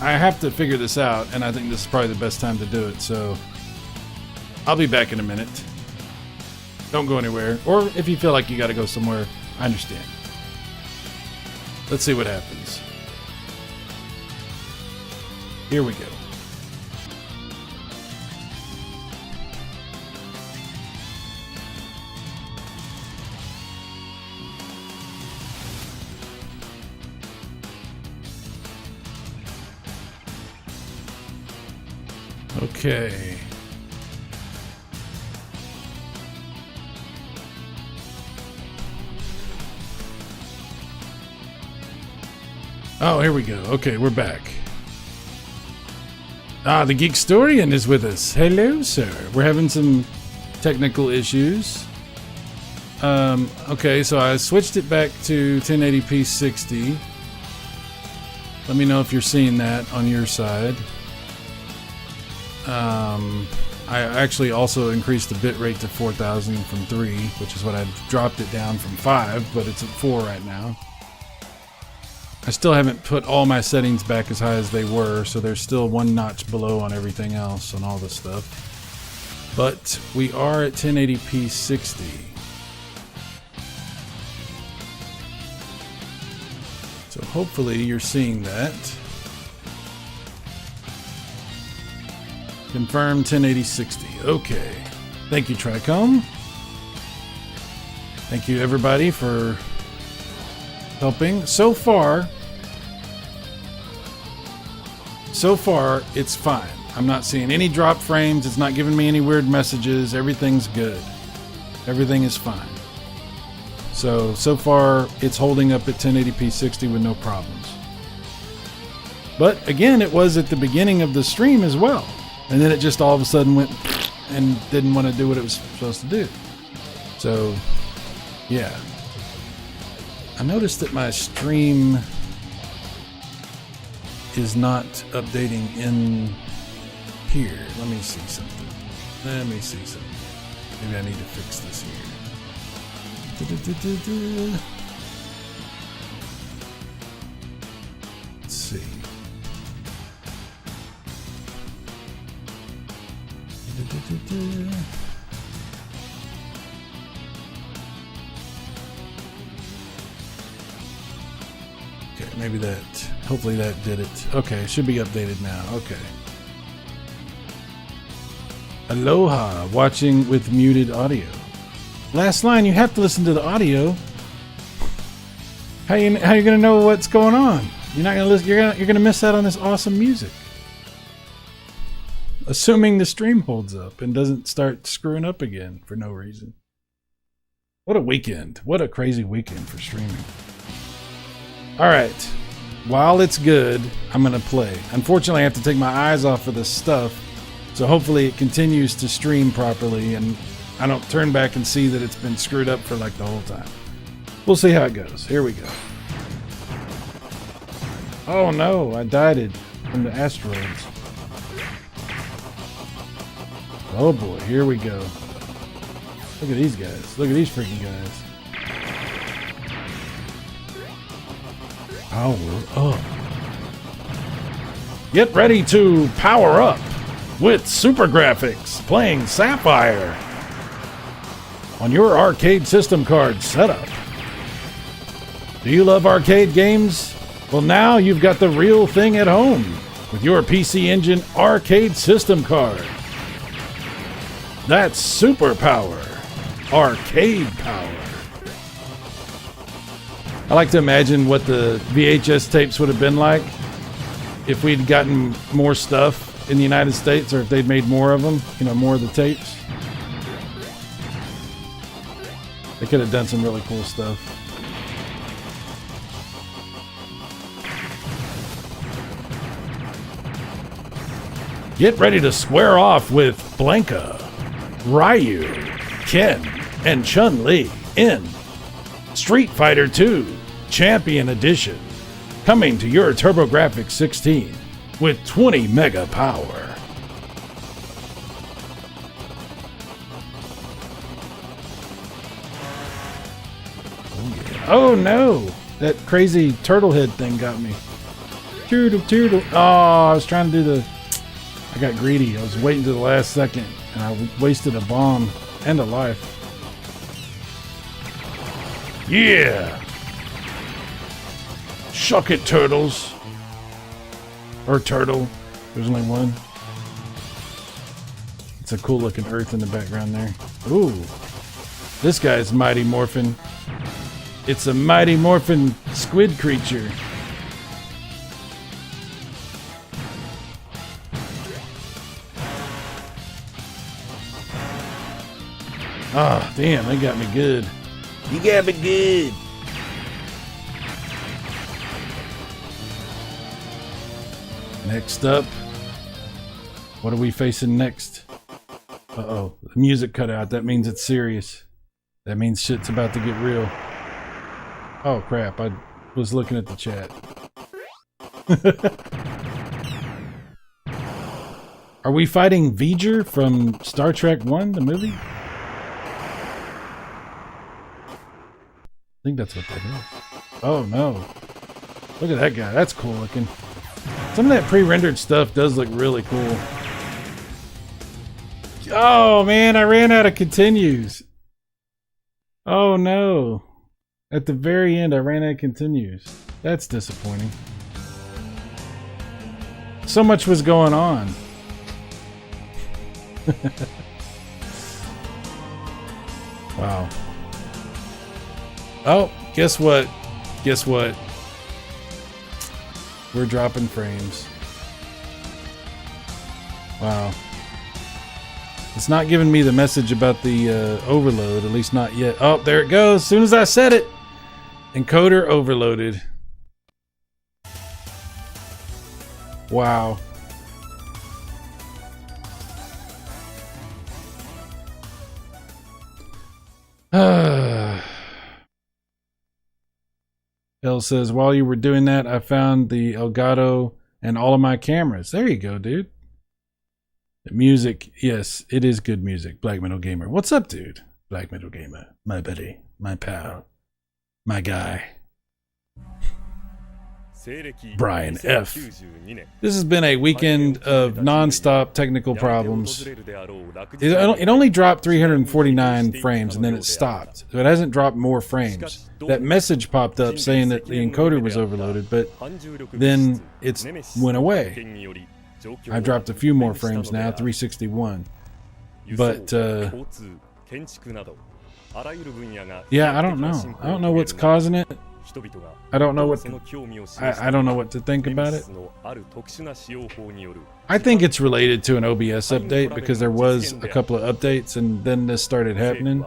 I have to figure this out, and I think this is probably the best time to do it. So I'll be back in a minute. Don't go anywhere. Or if you feel like you got to go somewhere, I understand. Let's see what happens. Here we go. Okay. Oh, here we go. Okay, we're back. Ah, the Geekstorian is with us. Hello, sir. We're having some technical issues. Okay, so I switched it back to 1080p 60. Let me know if you're seeing that on your side. I actually also increased the bitrate to 4000 from 3, which is what I dropped it down from 5, but it's at 4 right now. I still haven't put all my settings back as high as they were, so there's still one notch below on everything else on all this stuff. But we are at 1080p 60. So hopefully you're seeing that. Confirm 1080 60. Okay. Thank you, Tricom. Thank you, everybody, for helping. So far, it's fine. I'm not seeing any drop frames. It's not giving me any weird messages. Everything's good. Everything is fine. So far, it's holding up at 1080p 60 with no problems. But again, it was at the beginning of the stream as well. And then it just all of a sudden went and didn't want to do what it was supposed to do. So, yeah. I noticed that my stream is not updating in here. Let me see something. Maybe I need to fix this here. Let's see. Okay, maybe that. Hopefully that did it. Okay, it should be updated now. Okay. Aloha, watching with muted audio. Last line, you have to listen to the audio. How you gonna know what's going on? You're not gonna listen. You're gonna miss out on this awesome music. Assuming the stream holds up and doesn't start screwing up again for no reason. What a weekend! What a crazy weekend for streaming. All right, while it's good, I'm gonna play. Unfortunately, I have to take my eyes off of this stuff, so hopefully it continues to stream properly and I don't turn back and see that it's been screwed up for like the whole time. We'll see how it goes. Here we go. Oh no, I died from the asteroids. Oh boy, here we go. Look at these guys. Look at these freaking guys. Power up. Get ready to power up with Super Grafx playing Sapphire on your arcade system card setup. Do you love arcade games? Well, now you've got the real thing at home with your PC Engine arcade system card. That's Super Power, arcade power. I like to imagine what the VHS tapes would have been like if we'd gotten more stuff in the United States, or if they'd made more of them, you know, more of the tapes. They could have done some really cool stuff. Get ready to square off with Blanka, Ryu, Ken, and Chun-Li in Street Fighter II Champion Edition, coming to your TurboGrafx 16 with 20 mega power. Oh no! That crazy turtle head thing got me. Toodle. Oh, I was trying to do the... I got greedy. I was waiting to the last second, and I wasted a bomb and a life. Yeah! Shuck it, turtles. Or turtle. There's only one. It's a cool looking earth in the background there. Ooh. This guy's Mighty Morphin. It's a Mighty Morphin squid creature. Ah, damn, they got me good. You got me good. Next up, what are we facing next? Uh-oh, the music cut out. That means it's serious. That means shit's about to get real. Oh crap, I was looking at the chat. Are we fighting V'ger from Star Trek 1, the movie? I think that's what that is. Oh no. Look at that guy. That's cool looking. Some of that pre-rendered stuff does look really cool. Oh man, I ran out of continues. Oh no. At the very end, I ran out of continues. That's disappointing. So much was going on. Wow. Oh, guess what? Guess what? We're dropping frames. Wow. It's not giving me the message about the overload, at least not yet. Oh, there it goes. As soon as I said it. Encoder overloaded. Wow. Bill says, while you were doing that, I found the Elgato and all of my cameras. There you go, dude. The music, yes, it is good music. Black Metal Gamer. What's up, dude? Black Metal Gamer. My buddy. My pal. My guy. Brian F. This has been a weekend of non-stop technical problems. It only dropped 349 frames and then it stopped. So it hasn't dropped more frames. That message popped up saying that the encoder was overloaded, but then it went away. I dropped a few more frames now, 361. But yeah, I don't know. I don't know what's causing it. I don't know what I don't know what to think about it. I think it's related to an OBS update because there was a couple of updates and then this started happening.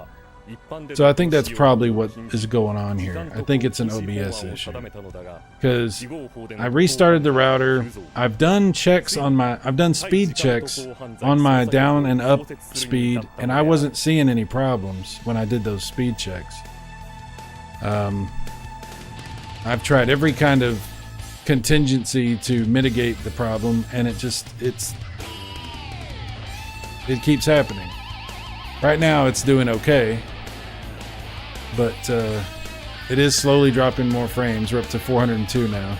So I think that's probably what is going on here. I think it's an OBS issue because I restarted the router. I've done checks on I've done speed checks on my down and up speed, and I wasn't seeing any problems when I did those speed checks. I've tried every kind of contingency to mitigate the problem, and it keeps happening. Right now it's doing okay, but it is slowly dropping more frames. We're up to 402 now.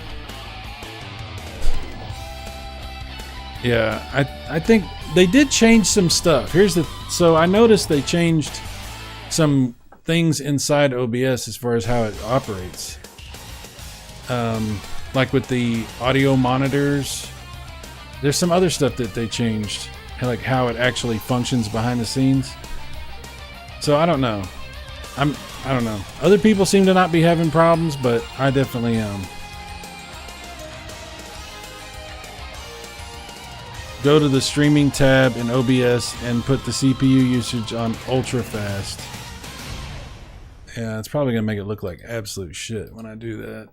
Yeah, I think they did change some stuff. So I noticed they changed some things inside OBS as far as how it operates. Like with the audio monitors, there's some other stuff that they changed, like how it actually functions behind the scenes. So I don't know. I don't know. Other people seem to not be having problems, but I definitely am. Go to the streaming tab in OBS and put the CPU usage on ultra fast. Yeah, it's probably gonna make it look like absolute shit when I do that.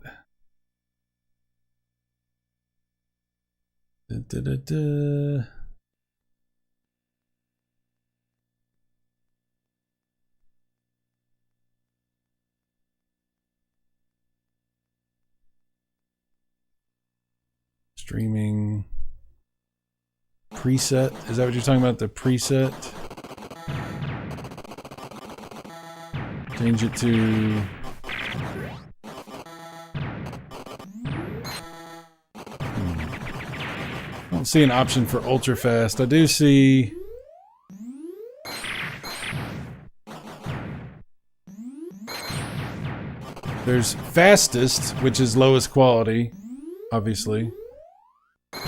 Streaming preset. Is that what you're talking about? The preset? Change it to I don't see an option for ultra fast. I do see there's fastest, which is lowest quality, obviously,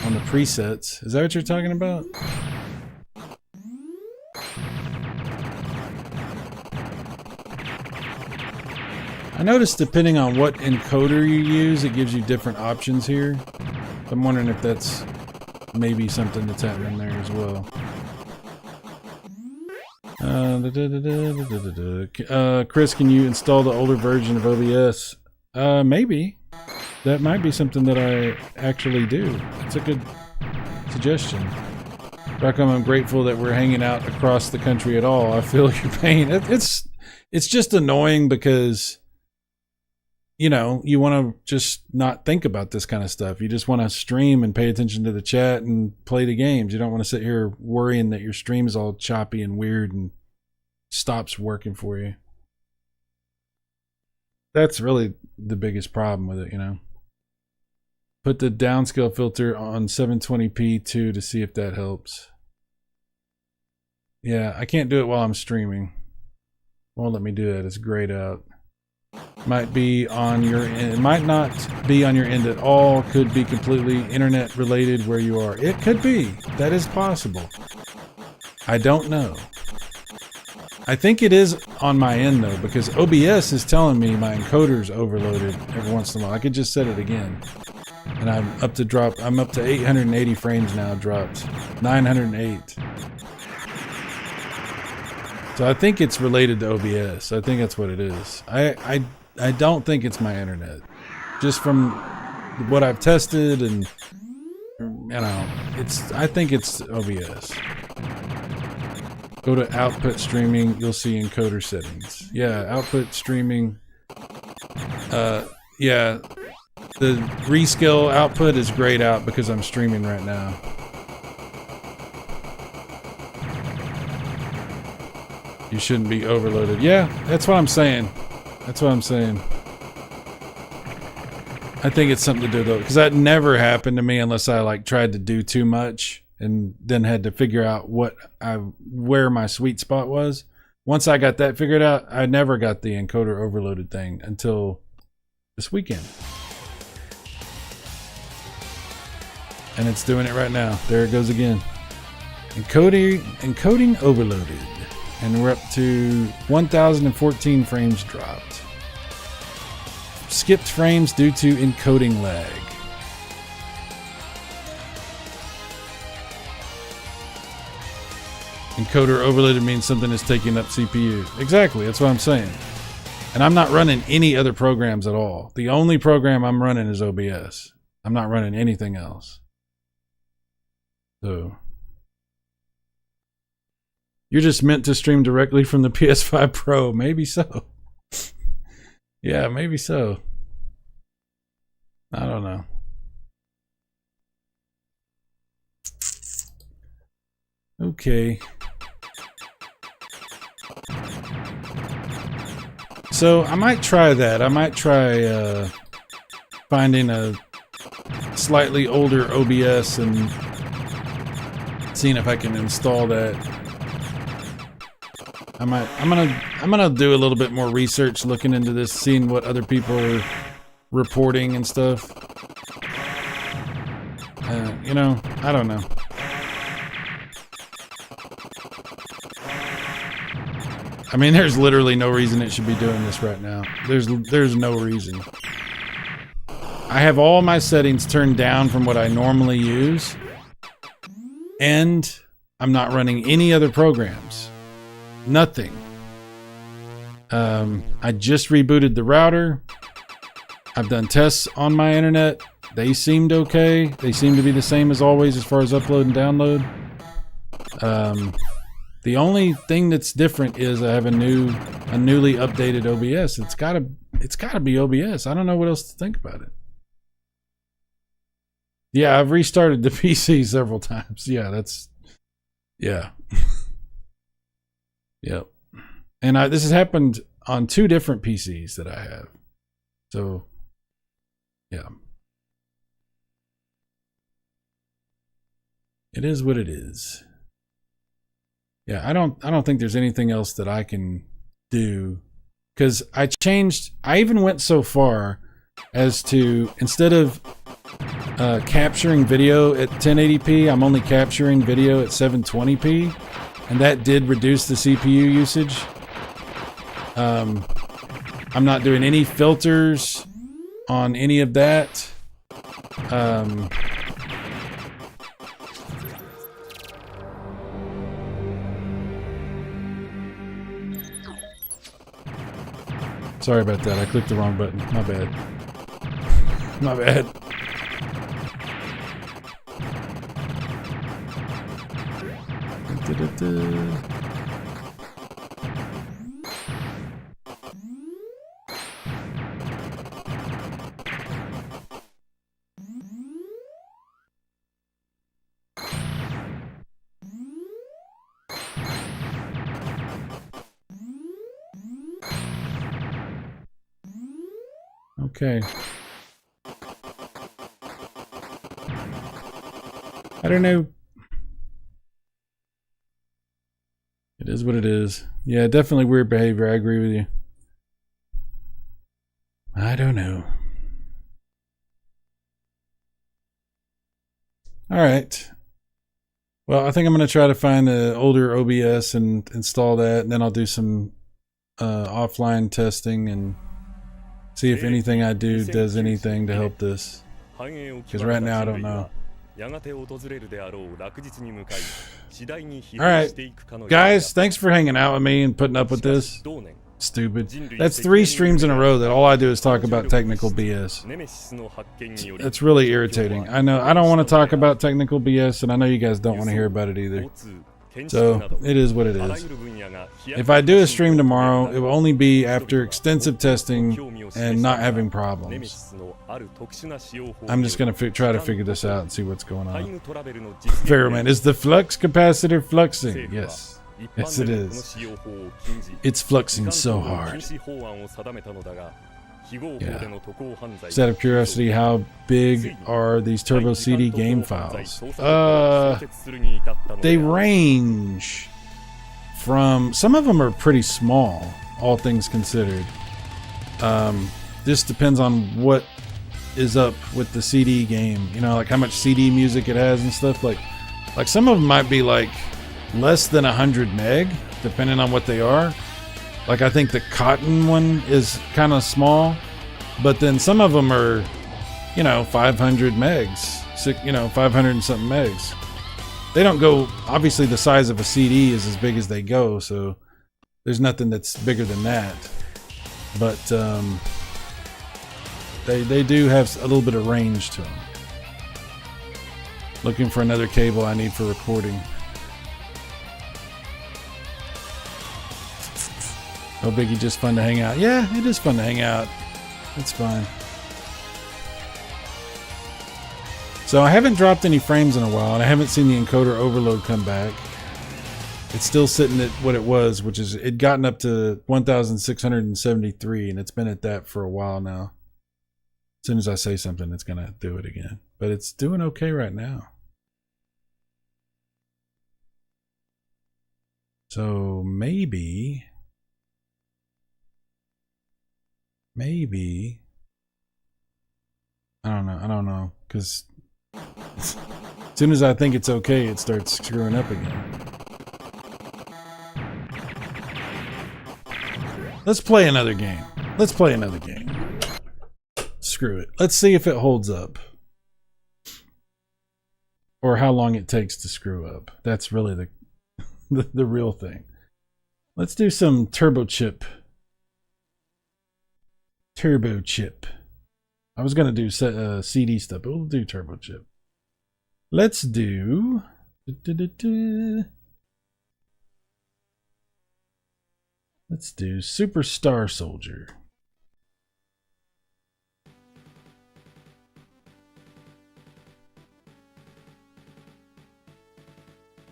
on the presets. Is that what you're talking about? I noticed depending on what encoder you use, it gives you different options here. I'm wondering if that's maybe something that's happening there as well. Chris, can you install the older version of OBS? Maybe. That might be something that I actually do. It's a good suggestion. Rockham, I'm grateful that we're hanging out across the country at all. I feel your pain. It's just annoying because, you know, you want to just not think about this kind of stuff. You just want to stream and pay attention to the chat and play the games. You don't want to sit here worrying that your stream is all choppy and weird and stops working for you. That's really the biggest problem with it, you know. Put the downscale filter on 720p too to see if that helps. Yeah, I can't do it while I'm streaming. Won't let me do that. It's grayed out. Might be on your end. It might not be on your end at all. Could be completely internet related where you are. It could be. That is possible. I don't know. I think it is on my end though, because OBS is telling me my encoder's overloaded every once in a while. I could just set it again. And I'm up to 880 frames now dropped. 908. So I think it's related to OBS. I think that's what it is. I don't think it's my internet. Just from what I've tested and I think it's OBS. Go to output streaming, you'll see encoder settings. Yeah, output streaming. Yeah, the rescale output is grayed out because I'm streaming right now. You shouldn't be overloaded. Yeah, that's what I'm saying. That's what I'm saying. I think it's something to do though, because that never happened to me unless I like tried to do too much and then had to figure out where my sweet spot was. Once I got that figured out, I never got the encoder overloaded thing until this weekend. And it's doing it right now. There it goes again. Encoding overloaded. And we're up to 1,014 frames dropped. Skipped frames due to encoding lag. Encoder overloaded means something is taking up CPU. Exactly, that's what I'm saying. And I'm not running any other programs at all. The only program I'm running is OBS. I'm not running anything else. So you're just meant to stream directly from the PS5 Pro. Maybe so. Yeah, maybe so. I don't know. Okay. So I might try that. I might try finding a slightly older OBS and seeing if I can install that. I'm gonna do a little bit more research looking into this, seeing what other people are reporting and stuff. You know, I don't know. I mean, there's literally no reason it should be doing this right now. There's no reason. I have all my settings turned down from what I normally use, and I'm not running any other programs. Nothing. I just rebooted the router. I've done tests on my internet. They seemed okay. They seem to be the same as always as far as upload and download. The only thing that's different is I have a newly updated OBS. It's gotta be OBS. I don't know what else to think about it. Yeah, I've restarted the PC several times. Yeah, yeah. Yep. And this has happened on 2 different PCs that I have. So, yeah. It is what it is. Yeah, I don't think there's anything else that I can do, because I even went so far as to, instead of capturing video at 1080p, I'm only capturing video at 720p, and that did reduce the CPU usage. I'm not doing any filters on any of that. Sorry about that. I clicked the wrong button. My bad. My bad. Okay. I don't know. It is what it is. Yeah, definitely weird behavior. I agree with you. I don't know. All right. Well, I think I'm going to try to find an older OBS and install that, and then I'll do some offline testing and see if anything I do does anything to help this. Because right now I don't know. Alright, guys, thanks for hanging out with me and putting up with this. Stupid. That's 3 streams in a row that all I do is talk about technical BS. It's really irritating. I know I don't want to talk about technical BS, and I know you guys don't want to hear about it either. So, it is what it is. If I do a stream tomorrow, it will only be after extensive testing and not having problems. I'm just going to try to figure this out and see what's going on. Fairman, is the flux capacitor fluxing? Yes. Yes, it is. It's fluxing so hard. Yeah. Just out of curiosity, how big are these Turbo CD game files? They range from... Some of them are pretty small, all things considered. This depends on what is up with the CD game. You know, like how much CD music it has and stuff. Like some of them might be like less than 100 meg, depending on what they are. Like I think the Cotton one is kind of small, but then some of them are, you know, 500 megs, you know, 500 and something megs. They don't go, obviously the size of a CD is as big as they go, so there's nothing that's bigger than that. But they do have a little bit of range to them. Looking for another cable I need for recording. Oh, Biggie, just fun to hang out. Yeah, it is fun to hang out. It's fine. So I haven't dropped any frames in a while, and I haven't seen the encoder overload come back. It's still sitting at what it was, which is it gotten up to 1,673, and it's been at that for a while now. As soon as I say something, it's going to do it again. But it's doing okay right now. So maybe... I don't know, because as soon as I think it's okay, it starts screwing up again. Let's play another game. Screw it. Let's see if it holds up. Or how long it takes to screw up. That's really the real thing. Let's do some Turbo Chip. I was going to do CD stuff, but we'll do Turbo Chip. Let's do... Let's do Superstar Soldier.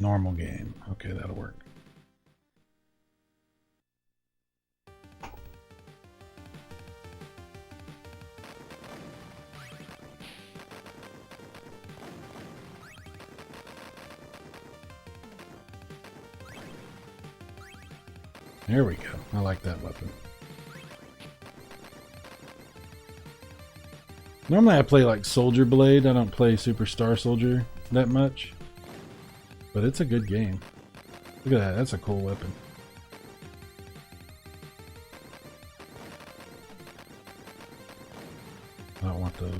Normal game. Okay, that'll work. There we go. I like that weapon. Normally I play like Soldier Blade. I don't play Superstar Soldier that much. But it's a good game. Look at that. That's a cool weapon. I don't want those.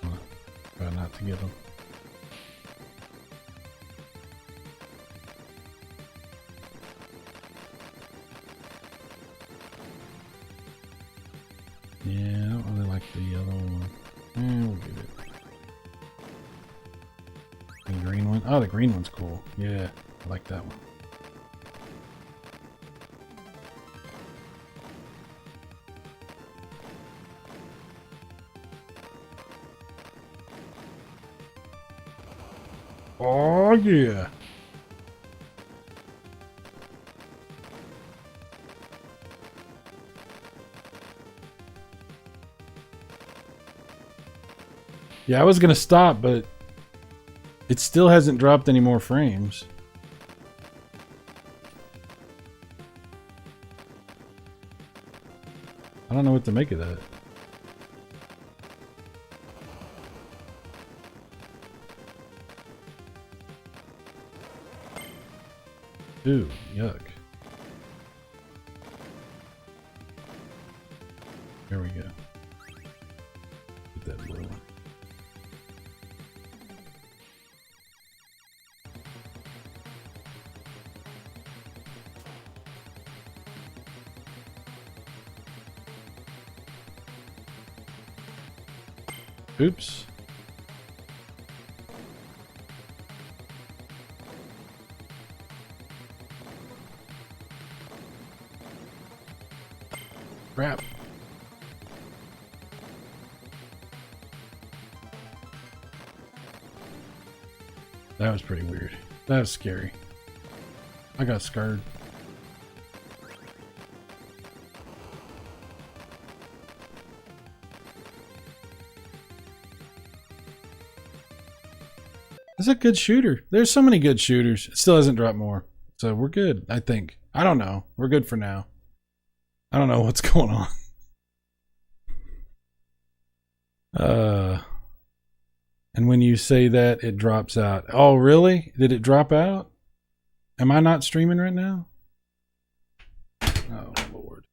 I'll try not to get them. Yeah, I don't really like the yellow one. We'll get it. The green one? Oh, the green one's cool. Yeah, I like that one. Oh, yeah. Yeah, I was going to stop, but it still hasn't dropped any more frames. I don't know what to make of that. Ooh, yuck. There we go. Get that blue one. Oops. Crap. That was pretty weird. That was scary. I got scared. It's a good shooter. There's so many good shooters. It still hasn't dropped more. So we're good, I think. I don't know. We're good for now. I don't know what's going on. And when you say that, it drops out. Oh, really? Did it drop out? Am I not streaming right now? Oh, Lord.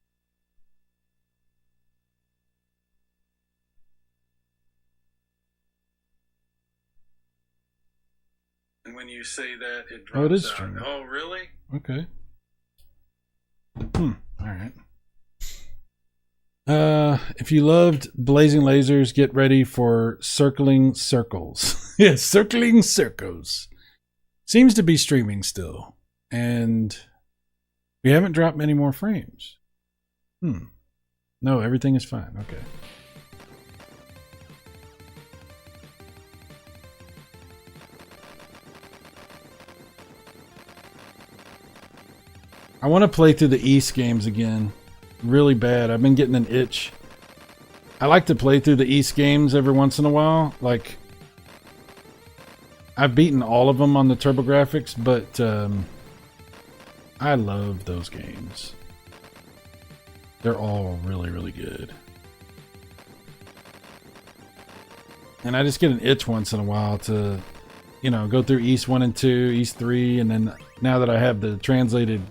And when you say that, it drops out. Oh, it is streaming. Oh, really? Okay. All right. If you loved Blazing Lasers, get ready for Circling Circles. Yes, Circling Circles. Seems to be streaming still. And we haven't dropped many more frames. No, everything is fine. Okay. I want to play through the East games again. Really bad. I've been getting an itch. I like to play through the East games every once in a while. Like, I've beaten all of them on the TurboGrafx, but I love those games. They're all really, really good. And I just get an itch once in a while to, you know, go through East 1 and 2, East 3, and then now that I have the translated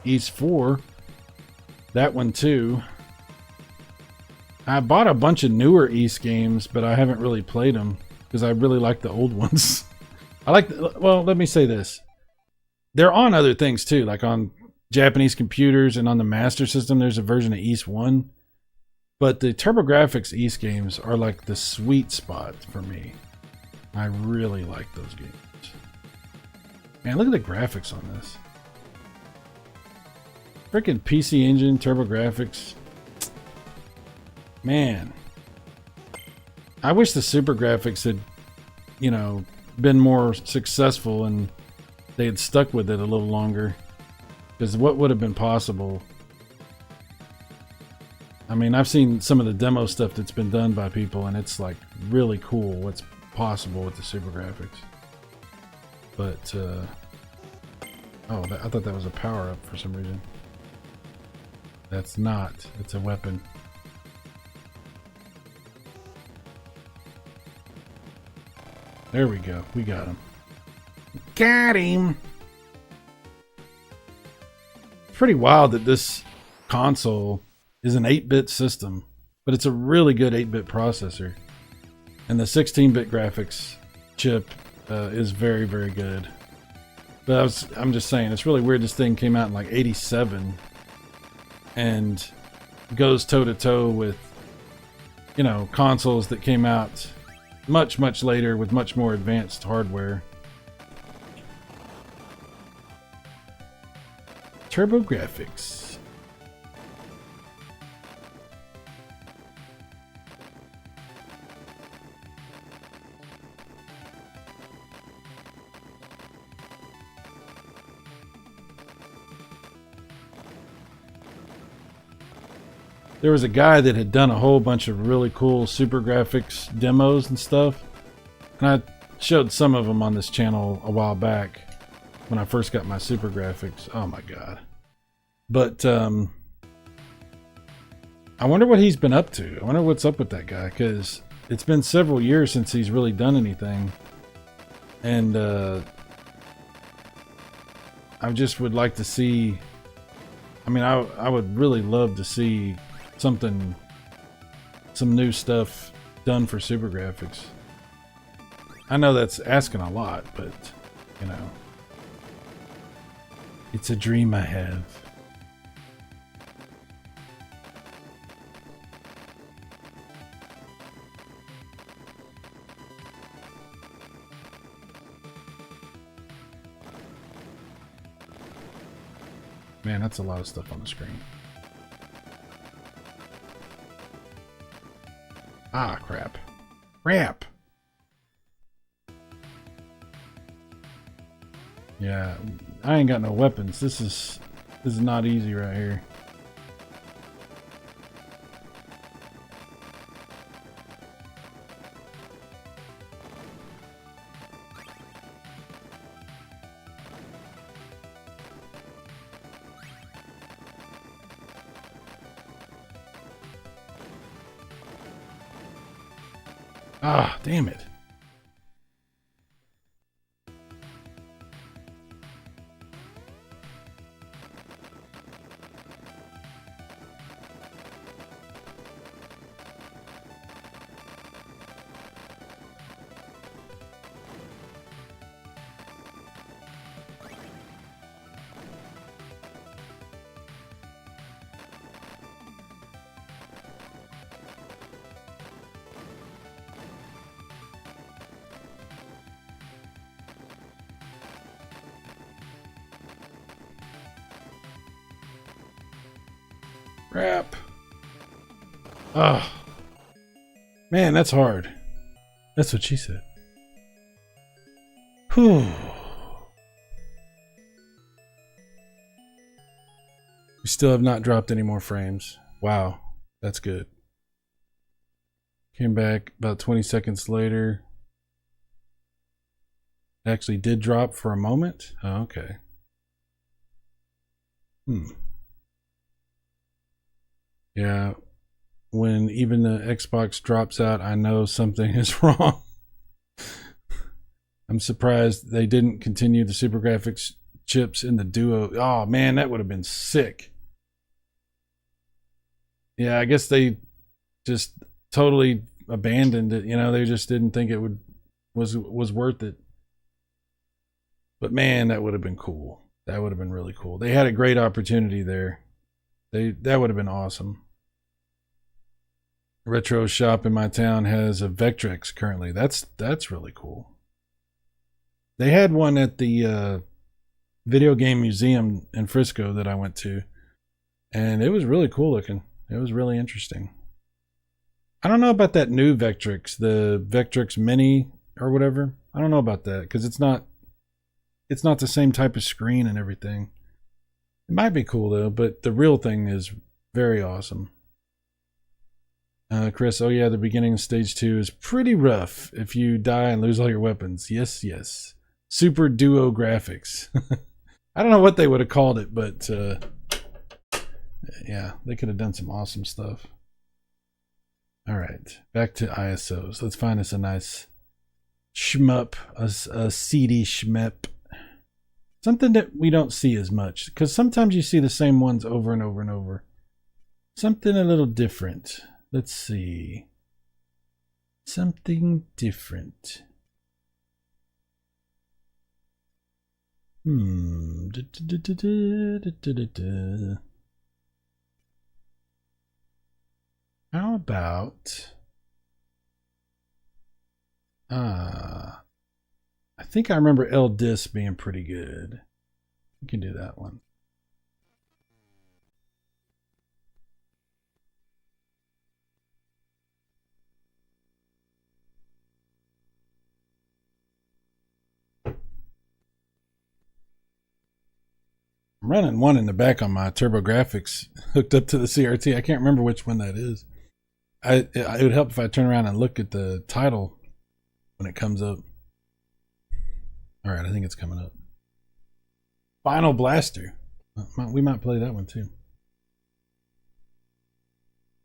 East 4, that one too. I bought a bunch of newer East games, but I haven't really played them because I really like the old ones. I like, well, let me say this. They're on other things too, like on Japanese computers and on the Master System, there's a version of East 1. But the TurboGrafx East games are like the sweet spot for me. I really like those games. Man, look at the graphics on this. Freaking PC Engine, TurboGrafx. Man. I wish the Super Graphics had, you know, been more successful and they had stuck with it a little longer. Because what would have been possible? I mean, I've seen some of the demo stuff that's been done by people and it's like really cool what's possible with the Super Graphics. But, oh, I thought that was a power-up for some reason. That's not. It's a weapon. There we go. We got him. Got him! It's pretty wild that this console is an 8-bit system, but it's a really good 8-bit processor. And the 16-bit graphics chip is very, very good. But I'm just saying, it's really weird this thing came out in like 87 and goes toe-to-toe with, you know, consoles that came out much, much later with much more advanced hardware. TurboGrafx. There was a guy that had done a whole bunch of really cool Super Graphics demos and stuff. And I showed some of them on this channel a while back when I first got my Super Graphics. Oh my God. But I wonder what he's been up to. I wonder what's up with that guy, because it's been several years since he's really done anything. And I just would like to see. I mean, I would really love to see some new stuff done for Super Graphics. I know that's asking a lot, but you know, it's a dream I have. Man, that's a lot of stuff on the screen. Ah, crap. Crap! Yeah, I ain't got no weapons. This is not easy right here. Ah, damn it. Crap. Oh. Man, that's hard. That's what she said. Whew. We still have not dropped any more frames. Wow. That's good. Came back about 20 seconds later. Actually did drop for a moment. Oh, okay. Yeah, when even the Xbox drops out, I know something is wrong. I'm surprised they didn't continue the Super Graphics chips in the Duo. Oh man, that would have been sick. Yeah, I guess they just totally abandoned it. You know, they just didn't think it was worth it. But man, that would have been cool. That would have been really cool. They had a great opportunity there. That would have been awesome. Retro shop in my town has a Vectrex currently. That's really cool. They had one at the video game museum in Frisco that I went to, and it was really cool looking. It was really interesting. I don't know about that new Vectrex, the Vectrex Mini or whatever. I don't know about that because it's not the same type of screen and everything. It might be cool though, but the real thing is very awesome. Chris, oh yeah, the beginning of stage 2 is pretty rough if you die and lose all your weapons. Yes, yes. Super Duo graphics. I don't know what they would have called it, but yeah, they could have done some awesome stuff. All right, back to ISOs. Let's find us a nice shmup, a CD shmup. Something that we don't see as much, because sometimes you see the same ones over and over and over. Something a little different. Let's see. Something different. How about I think I remember L-Dis being pretty good. We can do that one. I'm running one in the back on my TurboGrafx hooked up to the CRT. I can't remember which one that is. It would help if I turn around and look at the title when it comes up. All right, I think it's coming up. Final Blaster. We might play that one too.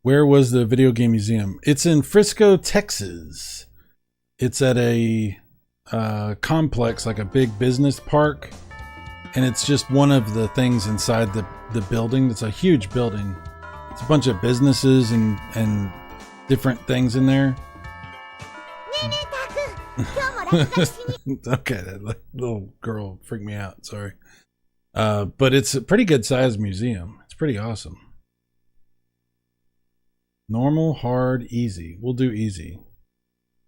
Where was the video game museum? It's in Frisco, Texas. It's at a complex, like a big business park. and it's just one of the things inside the building. It's a huge building. It's a bunch of businesses and different things in there. Okay, that little girl freaked me out. Sorry. But it's a pretty good sized museum. It's pretty awesome. Normal, hard, easy. We'll do easy.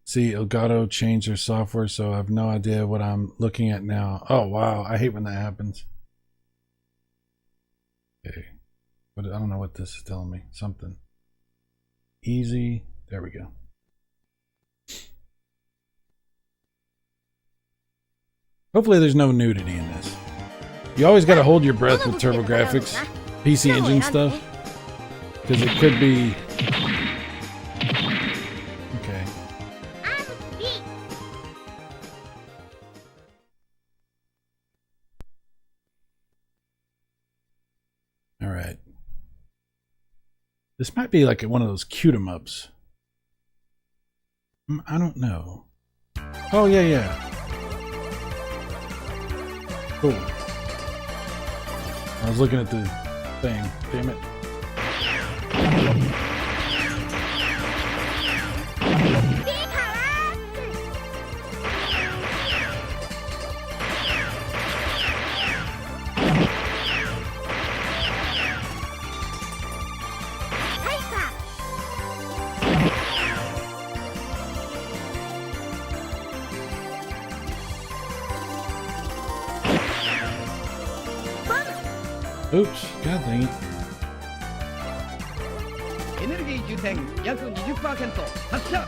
See, Elgato changed their software, so I have no idea what I'm looking at now. Oh, wow. I hate when that happens. Okay. But I don't know what this is telling me. Something. Easy. There we go. Hopefully there's no nudity in this. You always got to hold your breath with TurboGrafx, PC Engine stuff. Because it could be... Okay. Alright. This might be like one of those cute-em-ups. I don't know. Oh, yeah. Cool. I was looking at the thing. Damn it. Oops, god dang it. Energy 充填約 20% 発射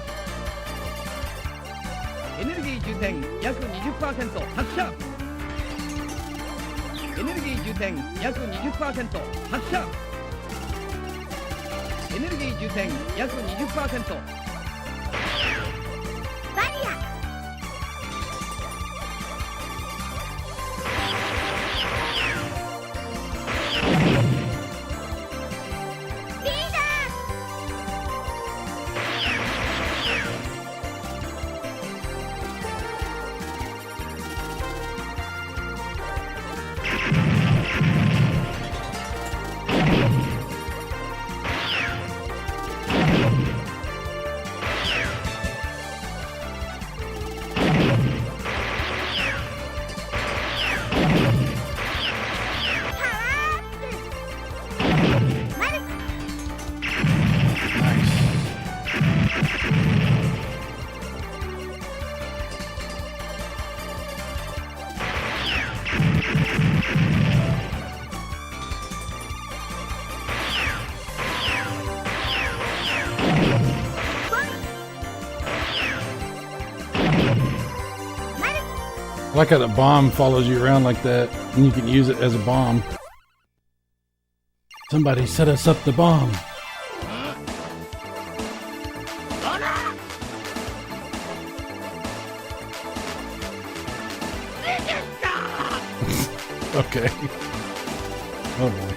Energy 充填約 20% 発射 Energy 充填約 20% 発射 Energy 充填約 20% バリアI like how the bomb follows you around like that, and you can use it as a bomb. Somebody set us up the bomb. Okay. Oh boy.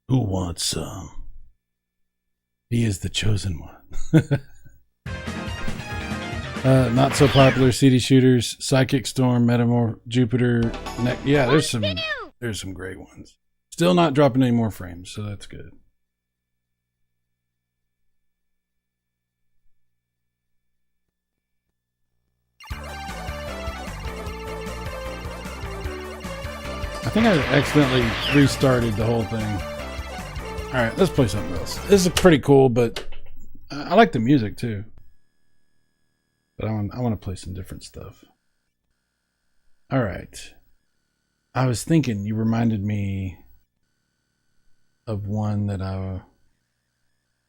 Who wants some? He is the chosen one. Not so popular CD shooters, Psychic Storm, Metamorph, Jupiter, yeah, there's some great ones. Still not dropping any more frames, so that's good. I think I accidentally restarted the whole thing. Alright, let's play something else. This is pretty cool, but I like the music too. But I want to play some different stuff. All right. I was thinking, you reminded me of one that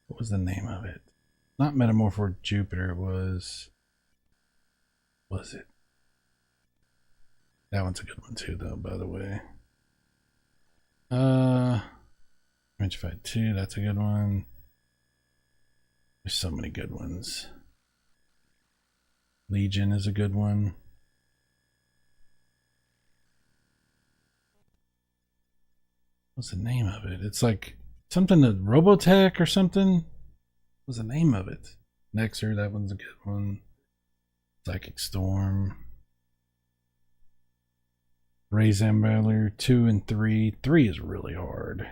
what was the name of it? Not Metamorpho Jupiter, it was it? That one's a good one too, though, by the way. Image Fight 2, that's a good one. There's so many good ones. Legion is a good one. What's the name of it? It's like something to Robotech or something. What's the name of it? Nexer, that one's a good one. Psychic Storm. Ray Zamballer 2 and 3. 3 is really hard.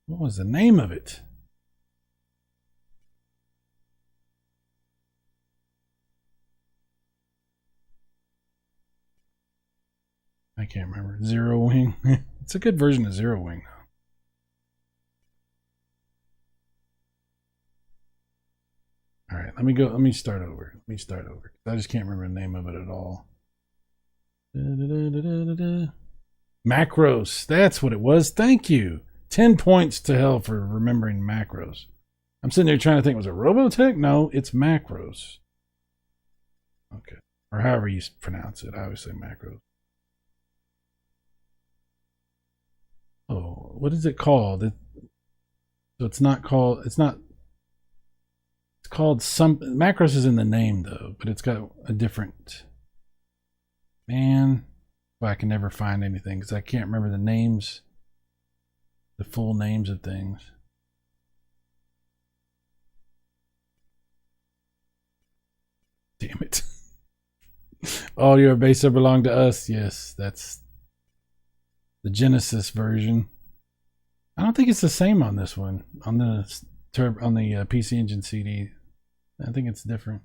What was the name of it? I can't remember. Zero Wing. It's a good version of Zero Wing, though. All right, let me start over. I just can't remember the name of it at all. Macros. That's what it was. Thank you. 10 points to hell for remembering Macros. I'm sitting there trying to think, was it Robotech? No, it's Macros. Okay. Or however you pronounce it. I always say Macros. Oh, what is it called? So it's called some, Macros is in the name though, but it's got a different, man, well, I can never find anything because I can't remember the names, the full names of things. Damn it. All your base belong to us. Yes, that's the Genesis version. I don't think it's the same on this one. On the PC Engine CD. I think it's different.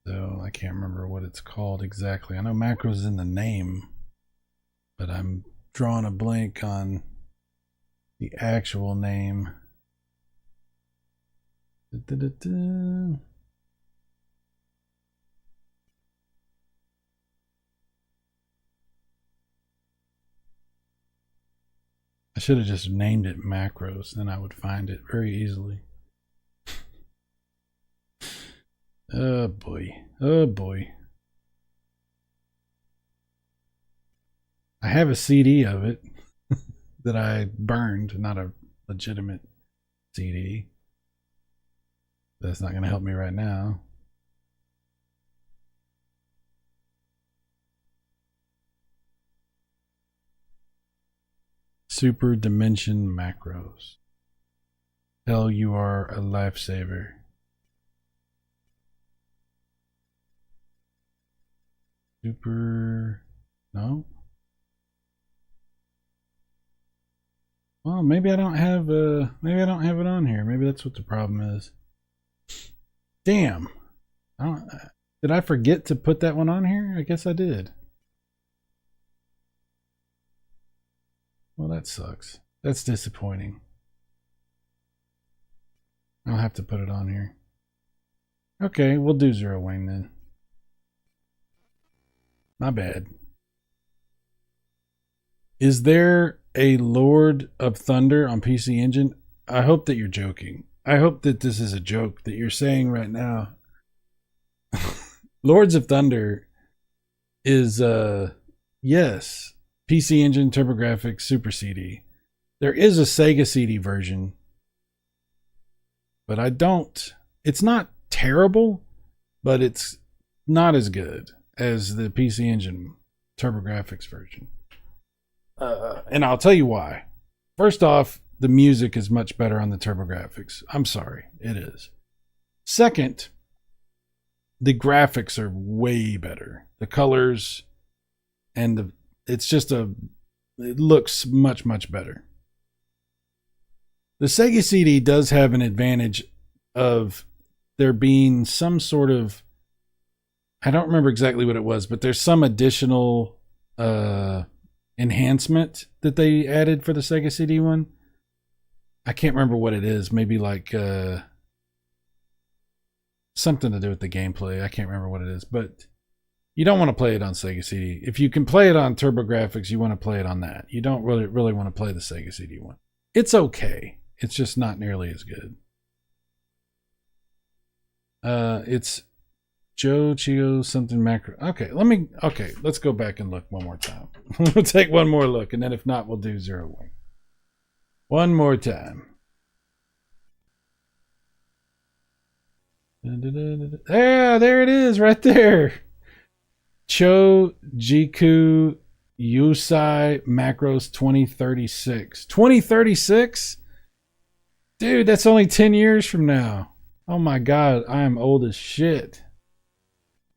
So I can't remember what it's called exactly. I know Macros is in the name, but I'm drawing a blank on the actual name. I should have just named it Macros, then I would find it very easily. Oh boy. Oh boy. I have a CD of it that I burned, not a legitimate CD. That's not going to help me right now. Super Dimension Macros. Hell, you are a lifesaver. Super... No? Well, maybe I don't have it on here. Maybe that's what the problem is. Damn. Did I forget to put that one on here? I guess I did. Well, that sucks. That's disappointing. I'll have to put it on here. Okay, we'll do Zero Wing then. My bad. Is there a Lord of Thunder on PC Engine? I hope that you're joking. I hope that this is a joke that you're saying right now. Lords of Thunder is yes, PC Engine, TurboGrafx, Super CD. There is a Sega CD version, but it's not terrible, but it's not as good as the PC Engine TurboGrafx version. And I'll tell you why. First off, the music is much better on the TurboGrafx. I'm sorry, it is. Second, the graphics are way better. The colors and it looks much, much better. The Sega CD does have an advantage of there being some sort of, I don't remember exactly what it was, but there's some additional enhancement that they added for the Sega CD one. I can't remember what it is. Maybe like something to do with the gameplay. I can't remember what it is, but you don't want to play it on Sega CD. If you can play it on TurboGrafx, you want to play it on that. You don't really want to play the Sega CD one. It's okay. It's just not nearly as good. It's Joe Chio something macro. Okay, let's go back and look one more time. We'll take one more look, and then if not, we'll do Zero Wing. One more time. Yeah, there it is, right there. Cho Jiku Yusai Macros 2036. 2036? Dude, that's only 10 years from now. Oh my god, I am old as shit.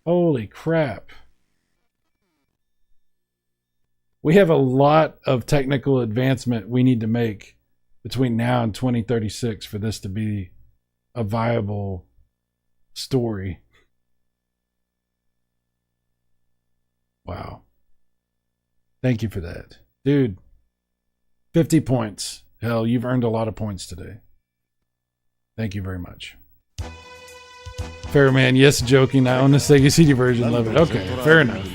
Holy crap. We have a lot of technical advancement we need to make between now and 2036 for this to be a viable story. Wow. Thank you for that. Dude, 50 points. Hell, you've earned a lot of points today. Thank you very much. Fair man, yes, joking. I own the Sega CD version. Love it. Okay, fair enough.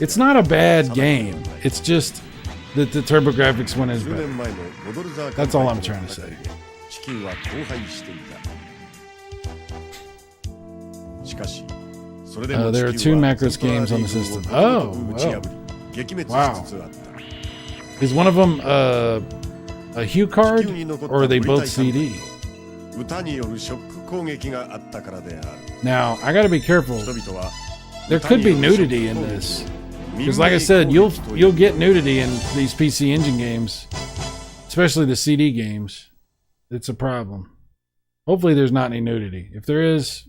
It's not a bad game. It's just that the TurboGrafx one is better. That's all I'm trying to say. There are 2 Macros games on the system. Oh, wow. Is one of them a Hue card, or are they both CD? Now, I gotta be careful. There could be nudity in this. Because like I said, you'll get nudity in these PC Engine games, especially the CD games. It's a problem. Hopefully there's not any nudity. If there is,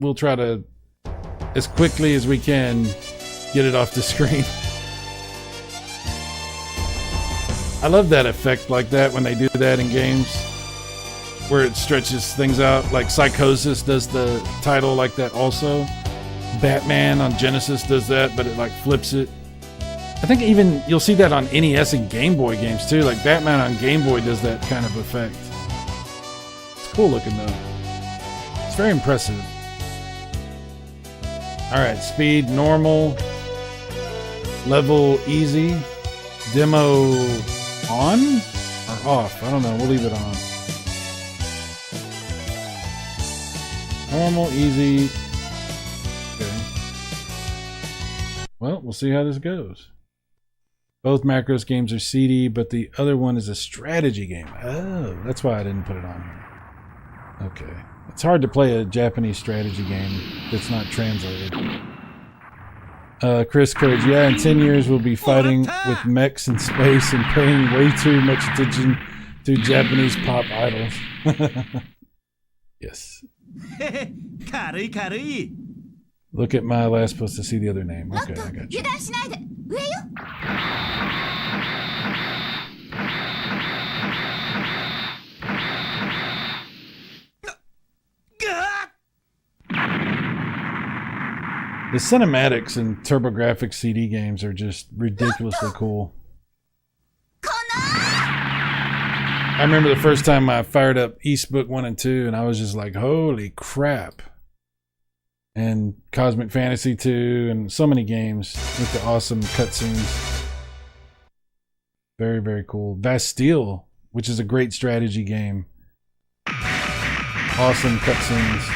we'll try to, as quickly as we can, get it off the screen. I love that effect like that when they do that in games, where it stretches things out. Like Psychosis does the title like that also. Batman on Genesis does that, but it like flips it. I think even you'll see that on NES and Game Boy games too. Like Batman on Game Boy does that kind of effect. It's cool looking though. It's very impressive. Alright, speed, normal. Level, easy. Demo, on? Or off? I don't know. We'll leave it on. Normal, easy. Okay. Well, we'll see how this goes. Both Macros games are CD, but the other one is a strategy game. Oh, that's why I didn't put it on here. Okay. It's hard to play a Japanese strategy game that's not translated. Chris Courage, yeah, in 10 years we'll be fighting with mechs in space and paying way too much attention to Japanese pop idols. Yes. Look at my last post to see the other name. Okay, I got you. The cinematics in TurboGrafx CD games are just ridiculously cool. I remember the first time I fired up Eastbook 1 and 2 and I was just like, holy crap. And Cosmic Fantasy 2 and so many games with the awesome cutscenes. Very, very cool. Bastille, which is a great strategy game. Awesome cutscenes.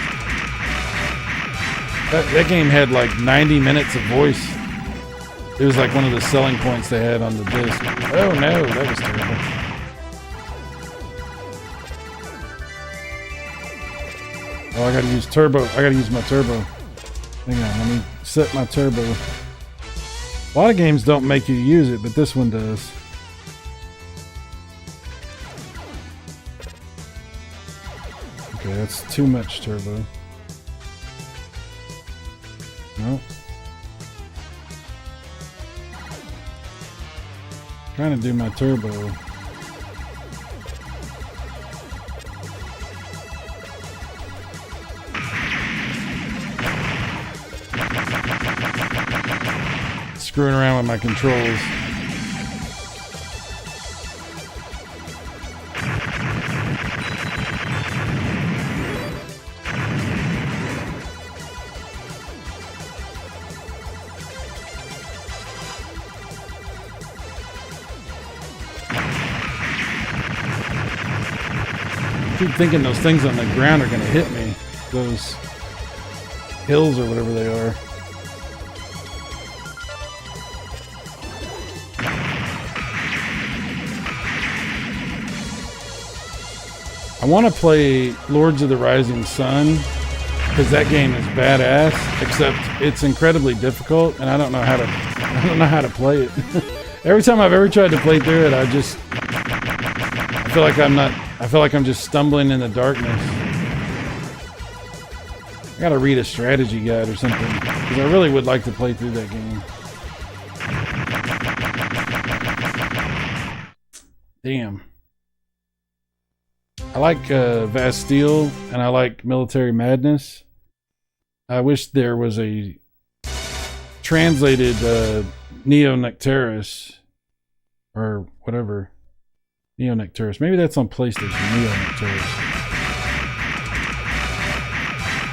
That game had like 90 minutes of voice. It was like one of the selling points they had on the disc. Oh no, that was terrible. Oh, I gotta use turbo. I gotta use my turbo. Hang on, let me set my turbo. A lot of games don't make you use it, but this one does. Okay, that's too much turbo. No. Trying to do my turbo. Screwing around with my controls. keep thinking those things on the ground are gonna hit me. Those hills or whatever they are. I want to play Lords of the Rising Sun because that game is badass, except it's incredibly difficult and I don't know how to play it. Every time I've ever tried to play through it, I feel like I'm just stumbling in the darkness. I gotta read a strategy guide or something because I really would like to play through that game. Damn. I like Bastille and I like Military Madness. I wish there was a translated Neo Nectaris or whatever. Neo Nectaris. Maybe that's on PlayStation. Neo Nectaris.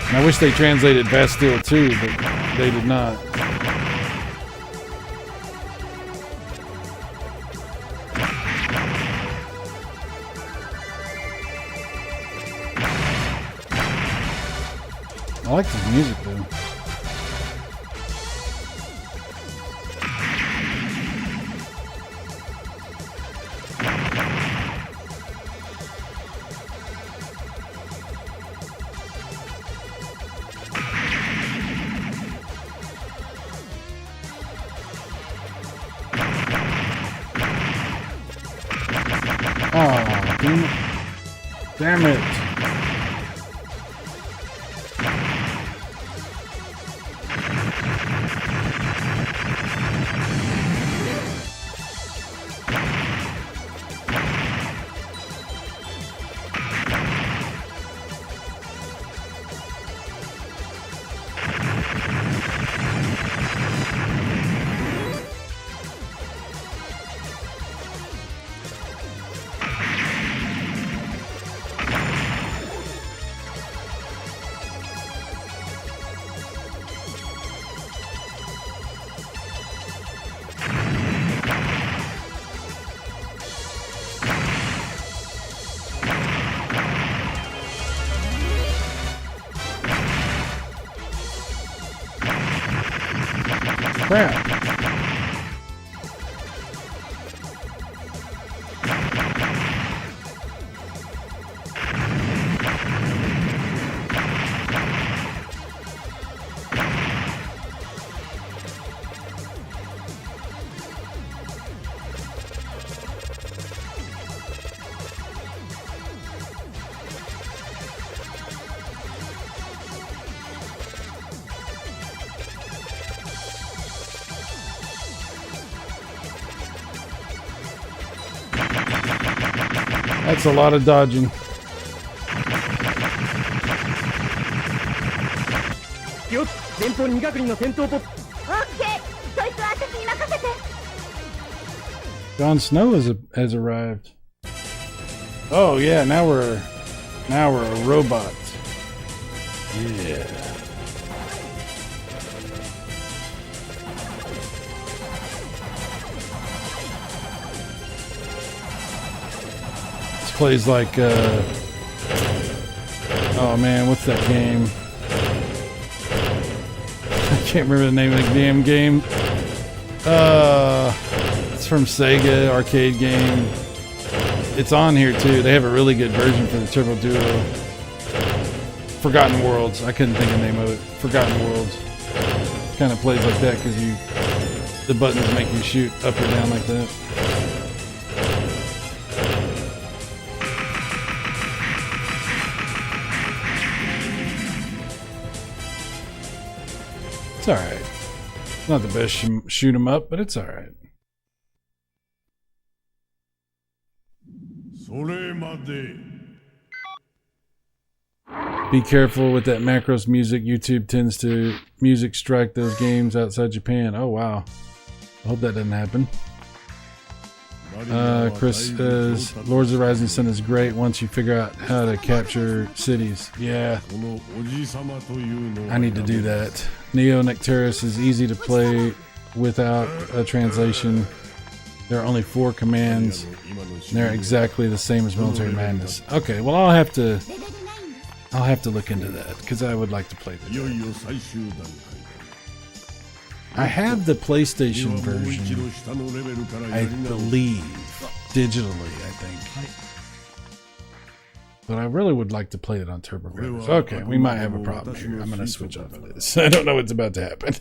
And I wish they translated Bastille too, but they did not. I like this music though. Oh, damn it. Damn it. Crap. That's a lot of dodging. Jon Snow has arrived. Oh yeah, now we're a robot. Yeah. Plays like oh man, what's that game? I can't remember the name of the damn game. It's from Sega, arcade game. It's on here too. They have a really good version for the Turbo Duo. Forgotten Worlds. I couldn't think of the name of it. Forgotten Worlds. Kind of plays like that because the buttons make you shoot up or down like that. It's alright. Not the best shoot 'em up, but it's alright. Be careful with that macros music. YouTube tends to music strike those games outside Japan. Oh wow. I hope that doesn't happen. Chris says Lords of the Rising Sun is great once you figure out how to capture cities. Yeah, I need to do that. Neo Nectaris is easy to play without a translation. There are only 4 commands. And they're exactly the same as Military Madness. Okay, well I'll have to look into that because I would like to play this. I have the PlayStation version, I believe, digitally, I think. But I really would like to play it on TurboGrafx. Okay, we might have a problem here. I'm going to switch off of this. I don't know what's about to happen.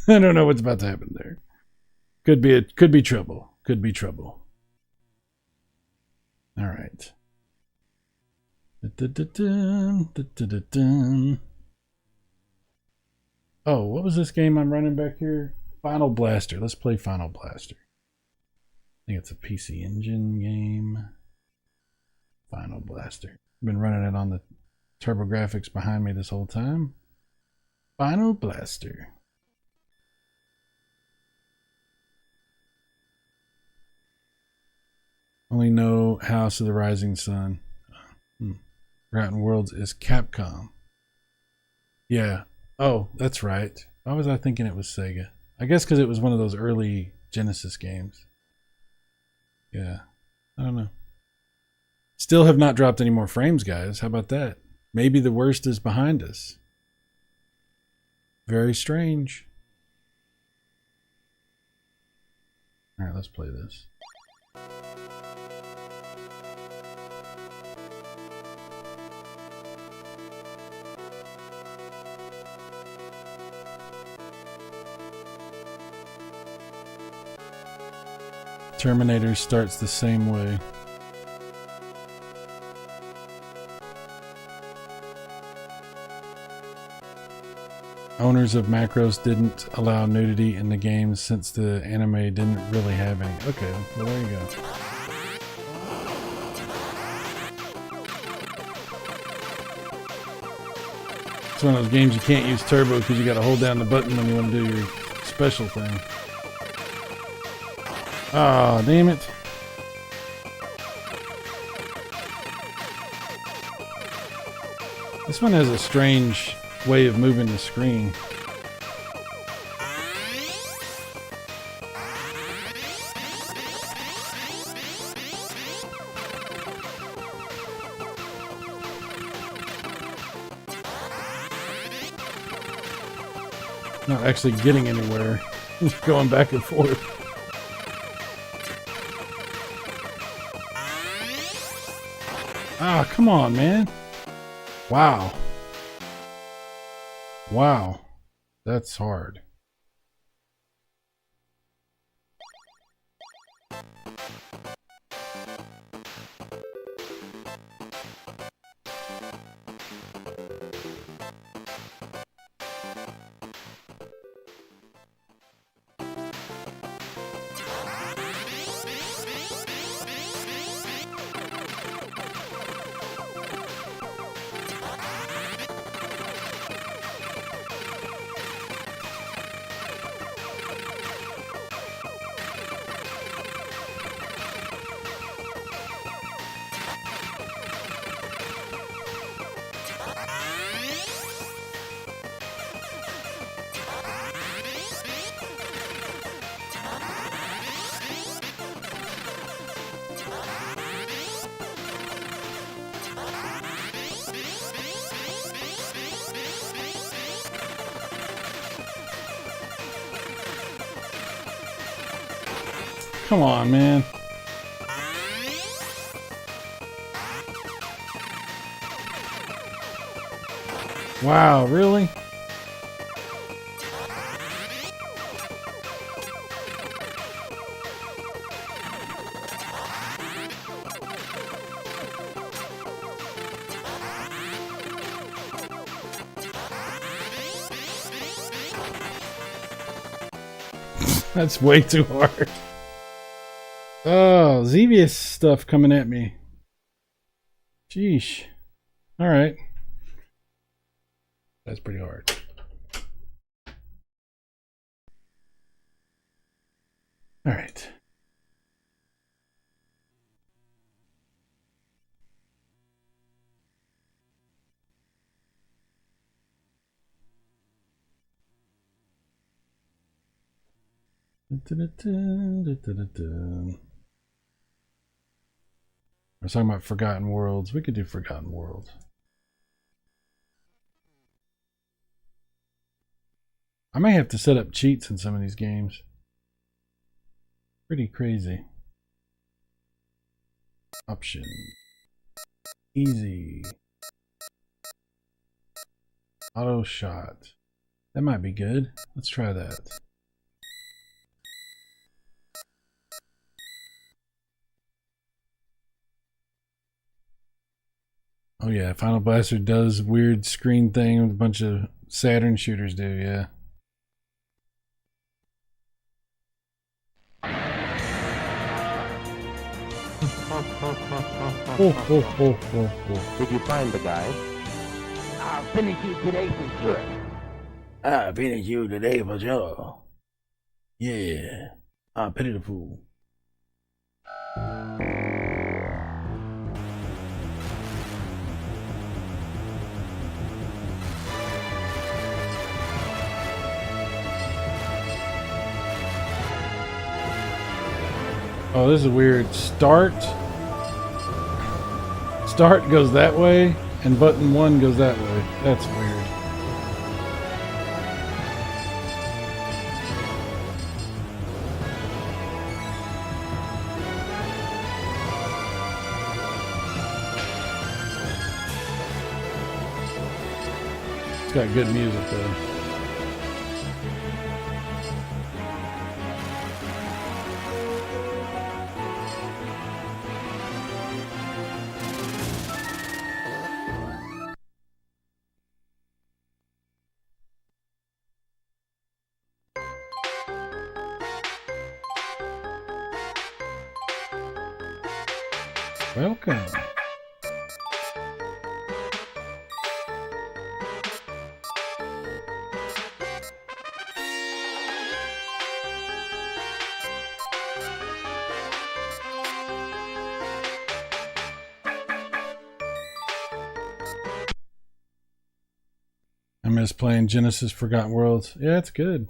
I don't know what's about to happen there. Could be trouble. Could be trouble. All right. Oh, what was this game I'm running back here? Final Blaster. Let's play Final Blaster. I think it's a PC Engine game. Final Blaster. I've been running it on the TurboGrafx behind me this whole time. Final Blaster. Only know House of the Rising Sun. Forgotten Worlds is Capcom. Yeah. Oh, that's right. Why was I thinking it was Sega? I guess because it was one of those early Genesis games. Yeah. I don't know. Still have not dropped any more frames, guys. How about that? Maybe the worst is behind us. Very strange. All right, let's play this. Terminator starts the same way. Owners of Macros didn't allow nudity in the games since the anime didn't really have any. Okay, well there you go. It's one of those games you can't use turbo because you got to hold down the button when you want to do your special thing. Ah, oh, damn it. This one has a strange way of moving the screen. Not actually getting anywhere. Just going back and forth. Ah, come on, man. Wow. Wow. That's hard. Come on, man. Wow, really? That's way too hard. Oh, Xevious stuff coming at me. Sheesh. All right. That's pretty hard. All right. was talking about Forgotten Worlds. We could do Forgotten Worlds. I may have to set up cheats in some of these games. Pretty crazy. Option. Easy. Auto shot. That might be good. Let's try that. Oh yeah, Final Blaster does weird screen thing with a bunch of Saturn shooters do, yeah. Did you find the guy? I'll finish you today for sure. I'll finish you today for sure. Yeah, I'll pity the fool. Oh, this is weird. Start goes that way, and button 1 goes that way. That's weird. It's got good music though. Welcome. I miss playing Genesis Forgotten Worlds. Yeah, it's good.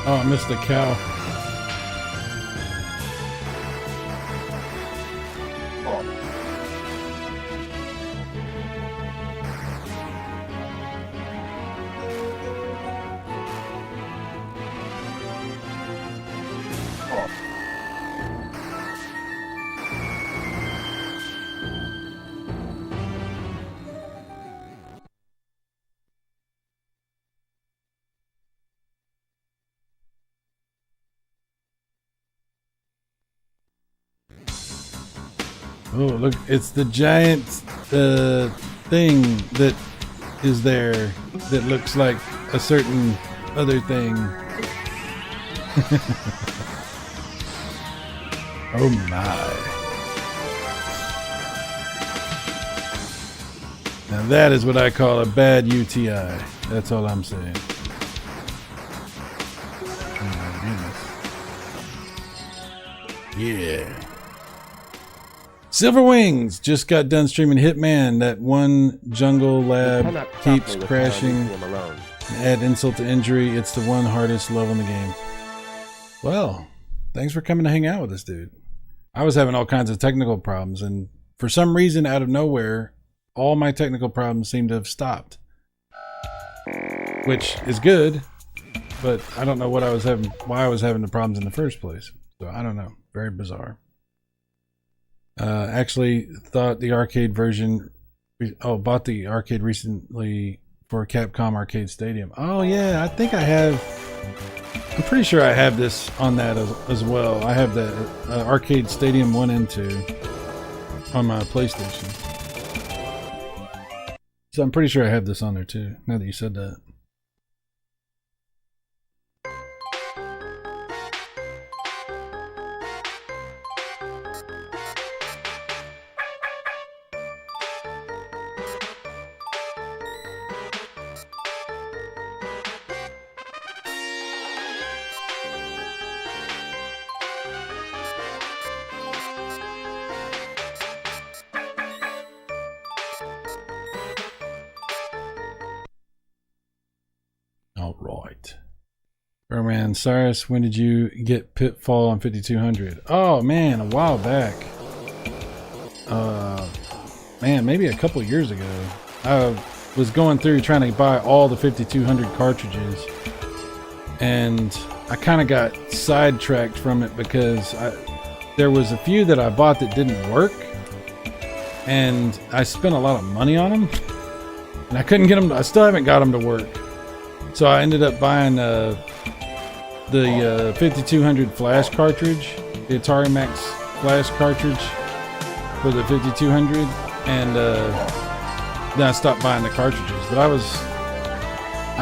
Oh, I missed the cow. Oh, look, it's the giant thing that is there that looks like a certain other thing. Oh my. Now that is what I call a bad UTI. That's all I'm saying. Oh my goodness. Yeah. Silver Wings just got done streaming Hitman. That one jungle lab keeps crashing. Add insult to injury. It's the one hardest level in the game. Well, thanks for coming to hang out with us, dude. I was having all kinds of technical problems, and for some reason, out of nowhere, all my technical problems seem to have stopped. Which is good, but I don't know what I was having, why I was having the problems in the first place. So I don't know. Very bizarre. Actually thought the arcade version, bought the arcade recently for Capcom Arcade Stadium. Oh yeah, I think I have, I'm pretty sure I have this on that as well. I have the Arcade Stadium 1 and 2 on my PlayStation. So I'm pretty sure I have this on there too, now that you said that. All right. Roman Cyrus, when did you get Pitfall on 5200? Oh man, a while back. Man, maybe a couple years ago. I was going through trying to buy all the 5200 cartridges, and I kind of got sidetracked from it because there was a few that I bought that didn't work, and I spent a lot of money on them, and I couldn't get them. I still haven't got them to work, so I ended up buying the 5200 flash cartridge, the Atari Max flash cartridge for the 5200, and then I stopped buying the cartridges. But I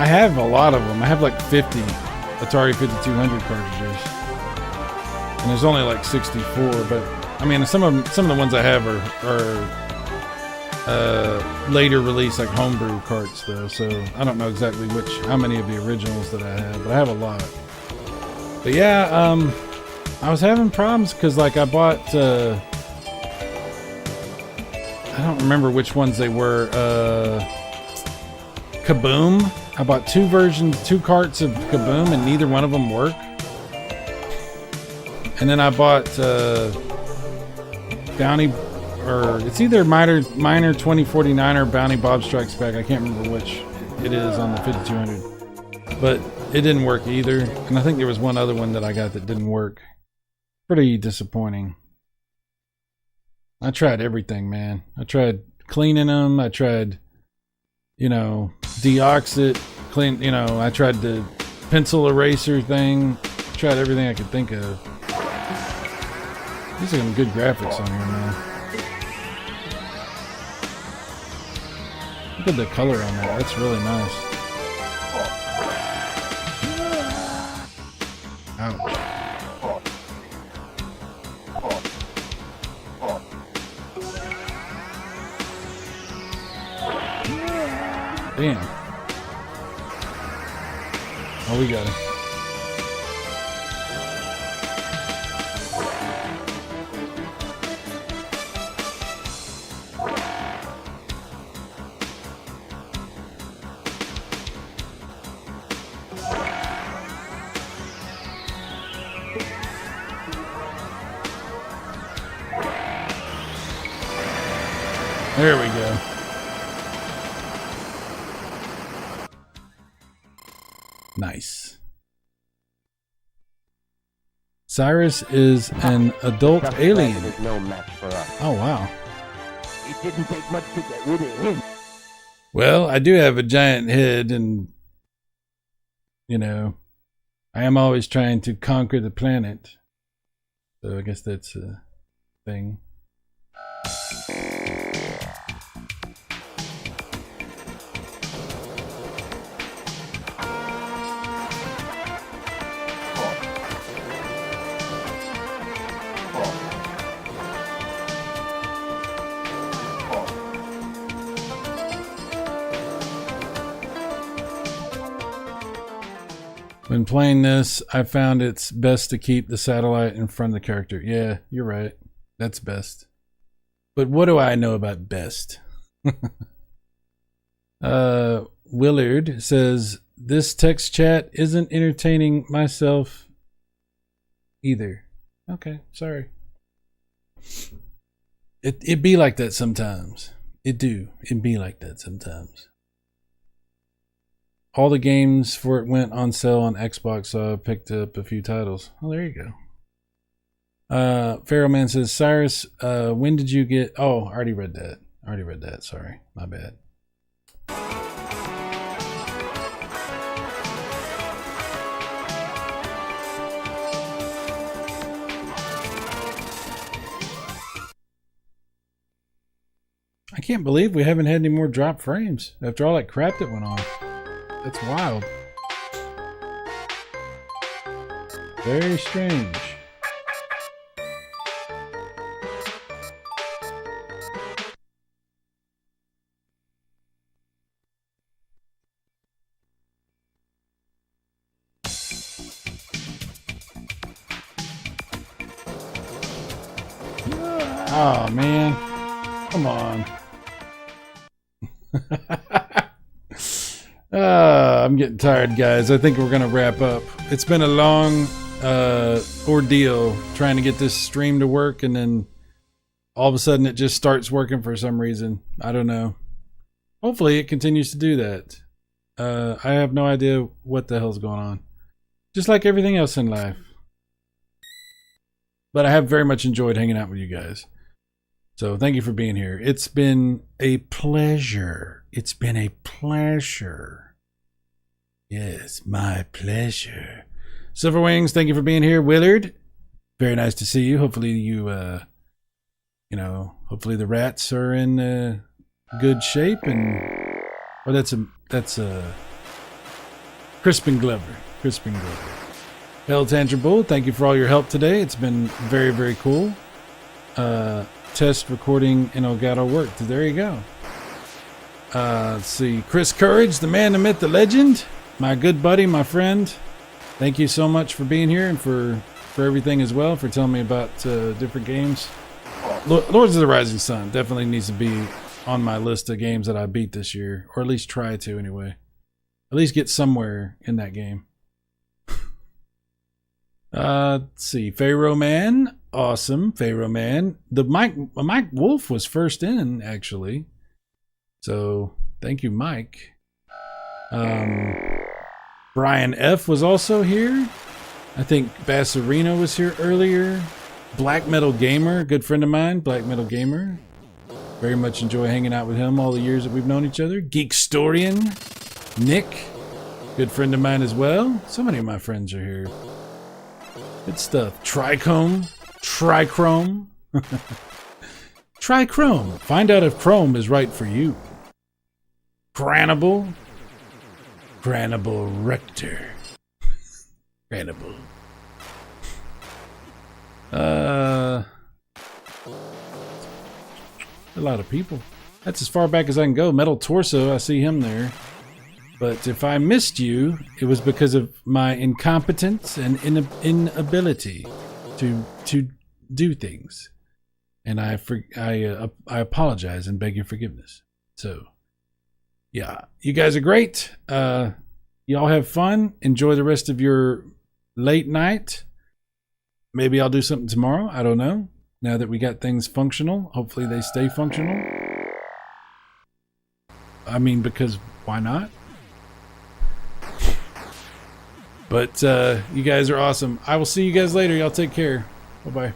have a lot of them. I have like 50 Atari 5200 cartridges, and there's only like 64. But I mean, some of the ones I have are later release, like homebrew carts though. So I don't know exactly how many of the originals that I have, but I have a lot. But yeah, I was having problems because like I bought. I don't remember which ones they were. Kaboom. I bought two carts of Kaboom, and neither one of them work. And then I bought Bounty, or it's either Miner 2049 or Bounty Bob Strikes Back. I can't remember which it is on the 5200, but it didn't work either. And I think there was one other one that I got that didn't work. Pretty disappointing. I tried everything, man. I tried cleaning them. I tried, deoxit, clean, I tried the pencil eraser thing. Tried everything I could think of. These are some good graphics on here, man. Look at the color on that. That's really nice. Ouch. Damn. Oh, we got it. There we go. Nice. Cyrus is an adult alien. Is no match for us. Oh, wow. It didn't take much to get rid of him. Well, I do have a giant head, and, I am always trying to conquer the planet. So I guess that's a thing. When playing this, I found it's best to keep the satellite in front of the character. Yeah, you're right. That's best. But what do I know about best? Willard says, this text chat isn't entertaining myself either. Okay, sorry. It be like that sometimes. It be like that sometimes. All the games for it went on sale on Xbox, so I picked up a few titles. Oh, there you go. Pharaoh Man says, Cyrus, when did you get... Oh, I already read that. Sorry. My bad. I can't believe we haven't had any more drop frames after all that crap that went on. That's wild. Very strange. Oh man. Come on. I'm getting tired, guys. I think we're gonna wrap up. It's been a long ordeal trying to get this stream to work, and then all of a sudden it just starts working for some reason. I don't know. Hopefully it continues to do that. I have no idea what the hell's going on. Just like everything else in life. But I have very much enjoyed hanging out with you guys. So thank you for being here. It's been a pleasure. It's been a pleasure. Yes, my pleasure. Silver Wings, thank you for being here. Willard, very nice to see you. Hopefully you, hopefully the rats are in good shape. And that's a Crispin Glover. Hell Tantrum Bull, thank you for all your help today. It's been very, very cool. Test recording in Elgato worked. There you go. Let's see. Chris Courage, the man, the myth, the legend. My good buddy, my friend. Thank you so much for being here and for everything as well, for telling me about different games. Lords of the Rising Sun definitely needs to be on my list of games that I beat this year, or at least try to anyway. At least get somewhere in that game. Let's see. Pharaoh Man. Awesome. Pharaoh Man. The Mike Wolf was first in, actually. So, thank you, Mike. Brian F. was also here. I think Bassarino was here earlier. Black Metal Gamer, good friend of mine. Black Metal Gamer. Very much enjoy hanging out with him all the years that we've known each other. Geekstorian. Nick. Good friend of mine as well. So many of my friends are here. Good stuff. Trichrome. Trichrome. Find out if Chrome is right for you. Granable Rector. Granable. A lot of people. That's as far back as I can go. Metal Torso, I see him there. But if I missed you, it was because of my incompetence and inability to do things. And I apologize and beg your forgiveness. So, yeah, you guys are great. Y'all have fun. Enjoy the rest of your late night. Maybe I'll do something tomorrow. I don't know. Now that we got things functional, hopefully they stay functional. I mean, because why not? But you guys are awesome. I will see you guys later. Y'all take care. Bye-bye.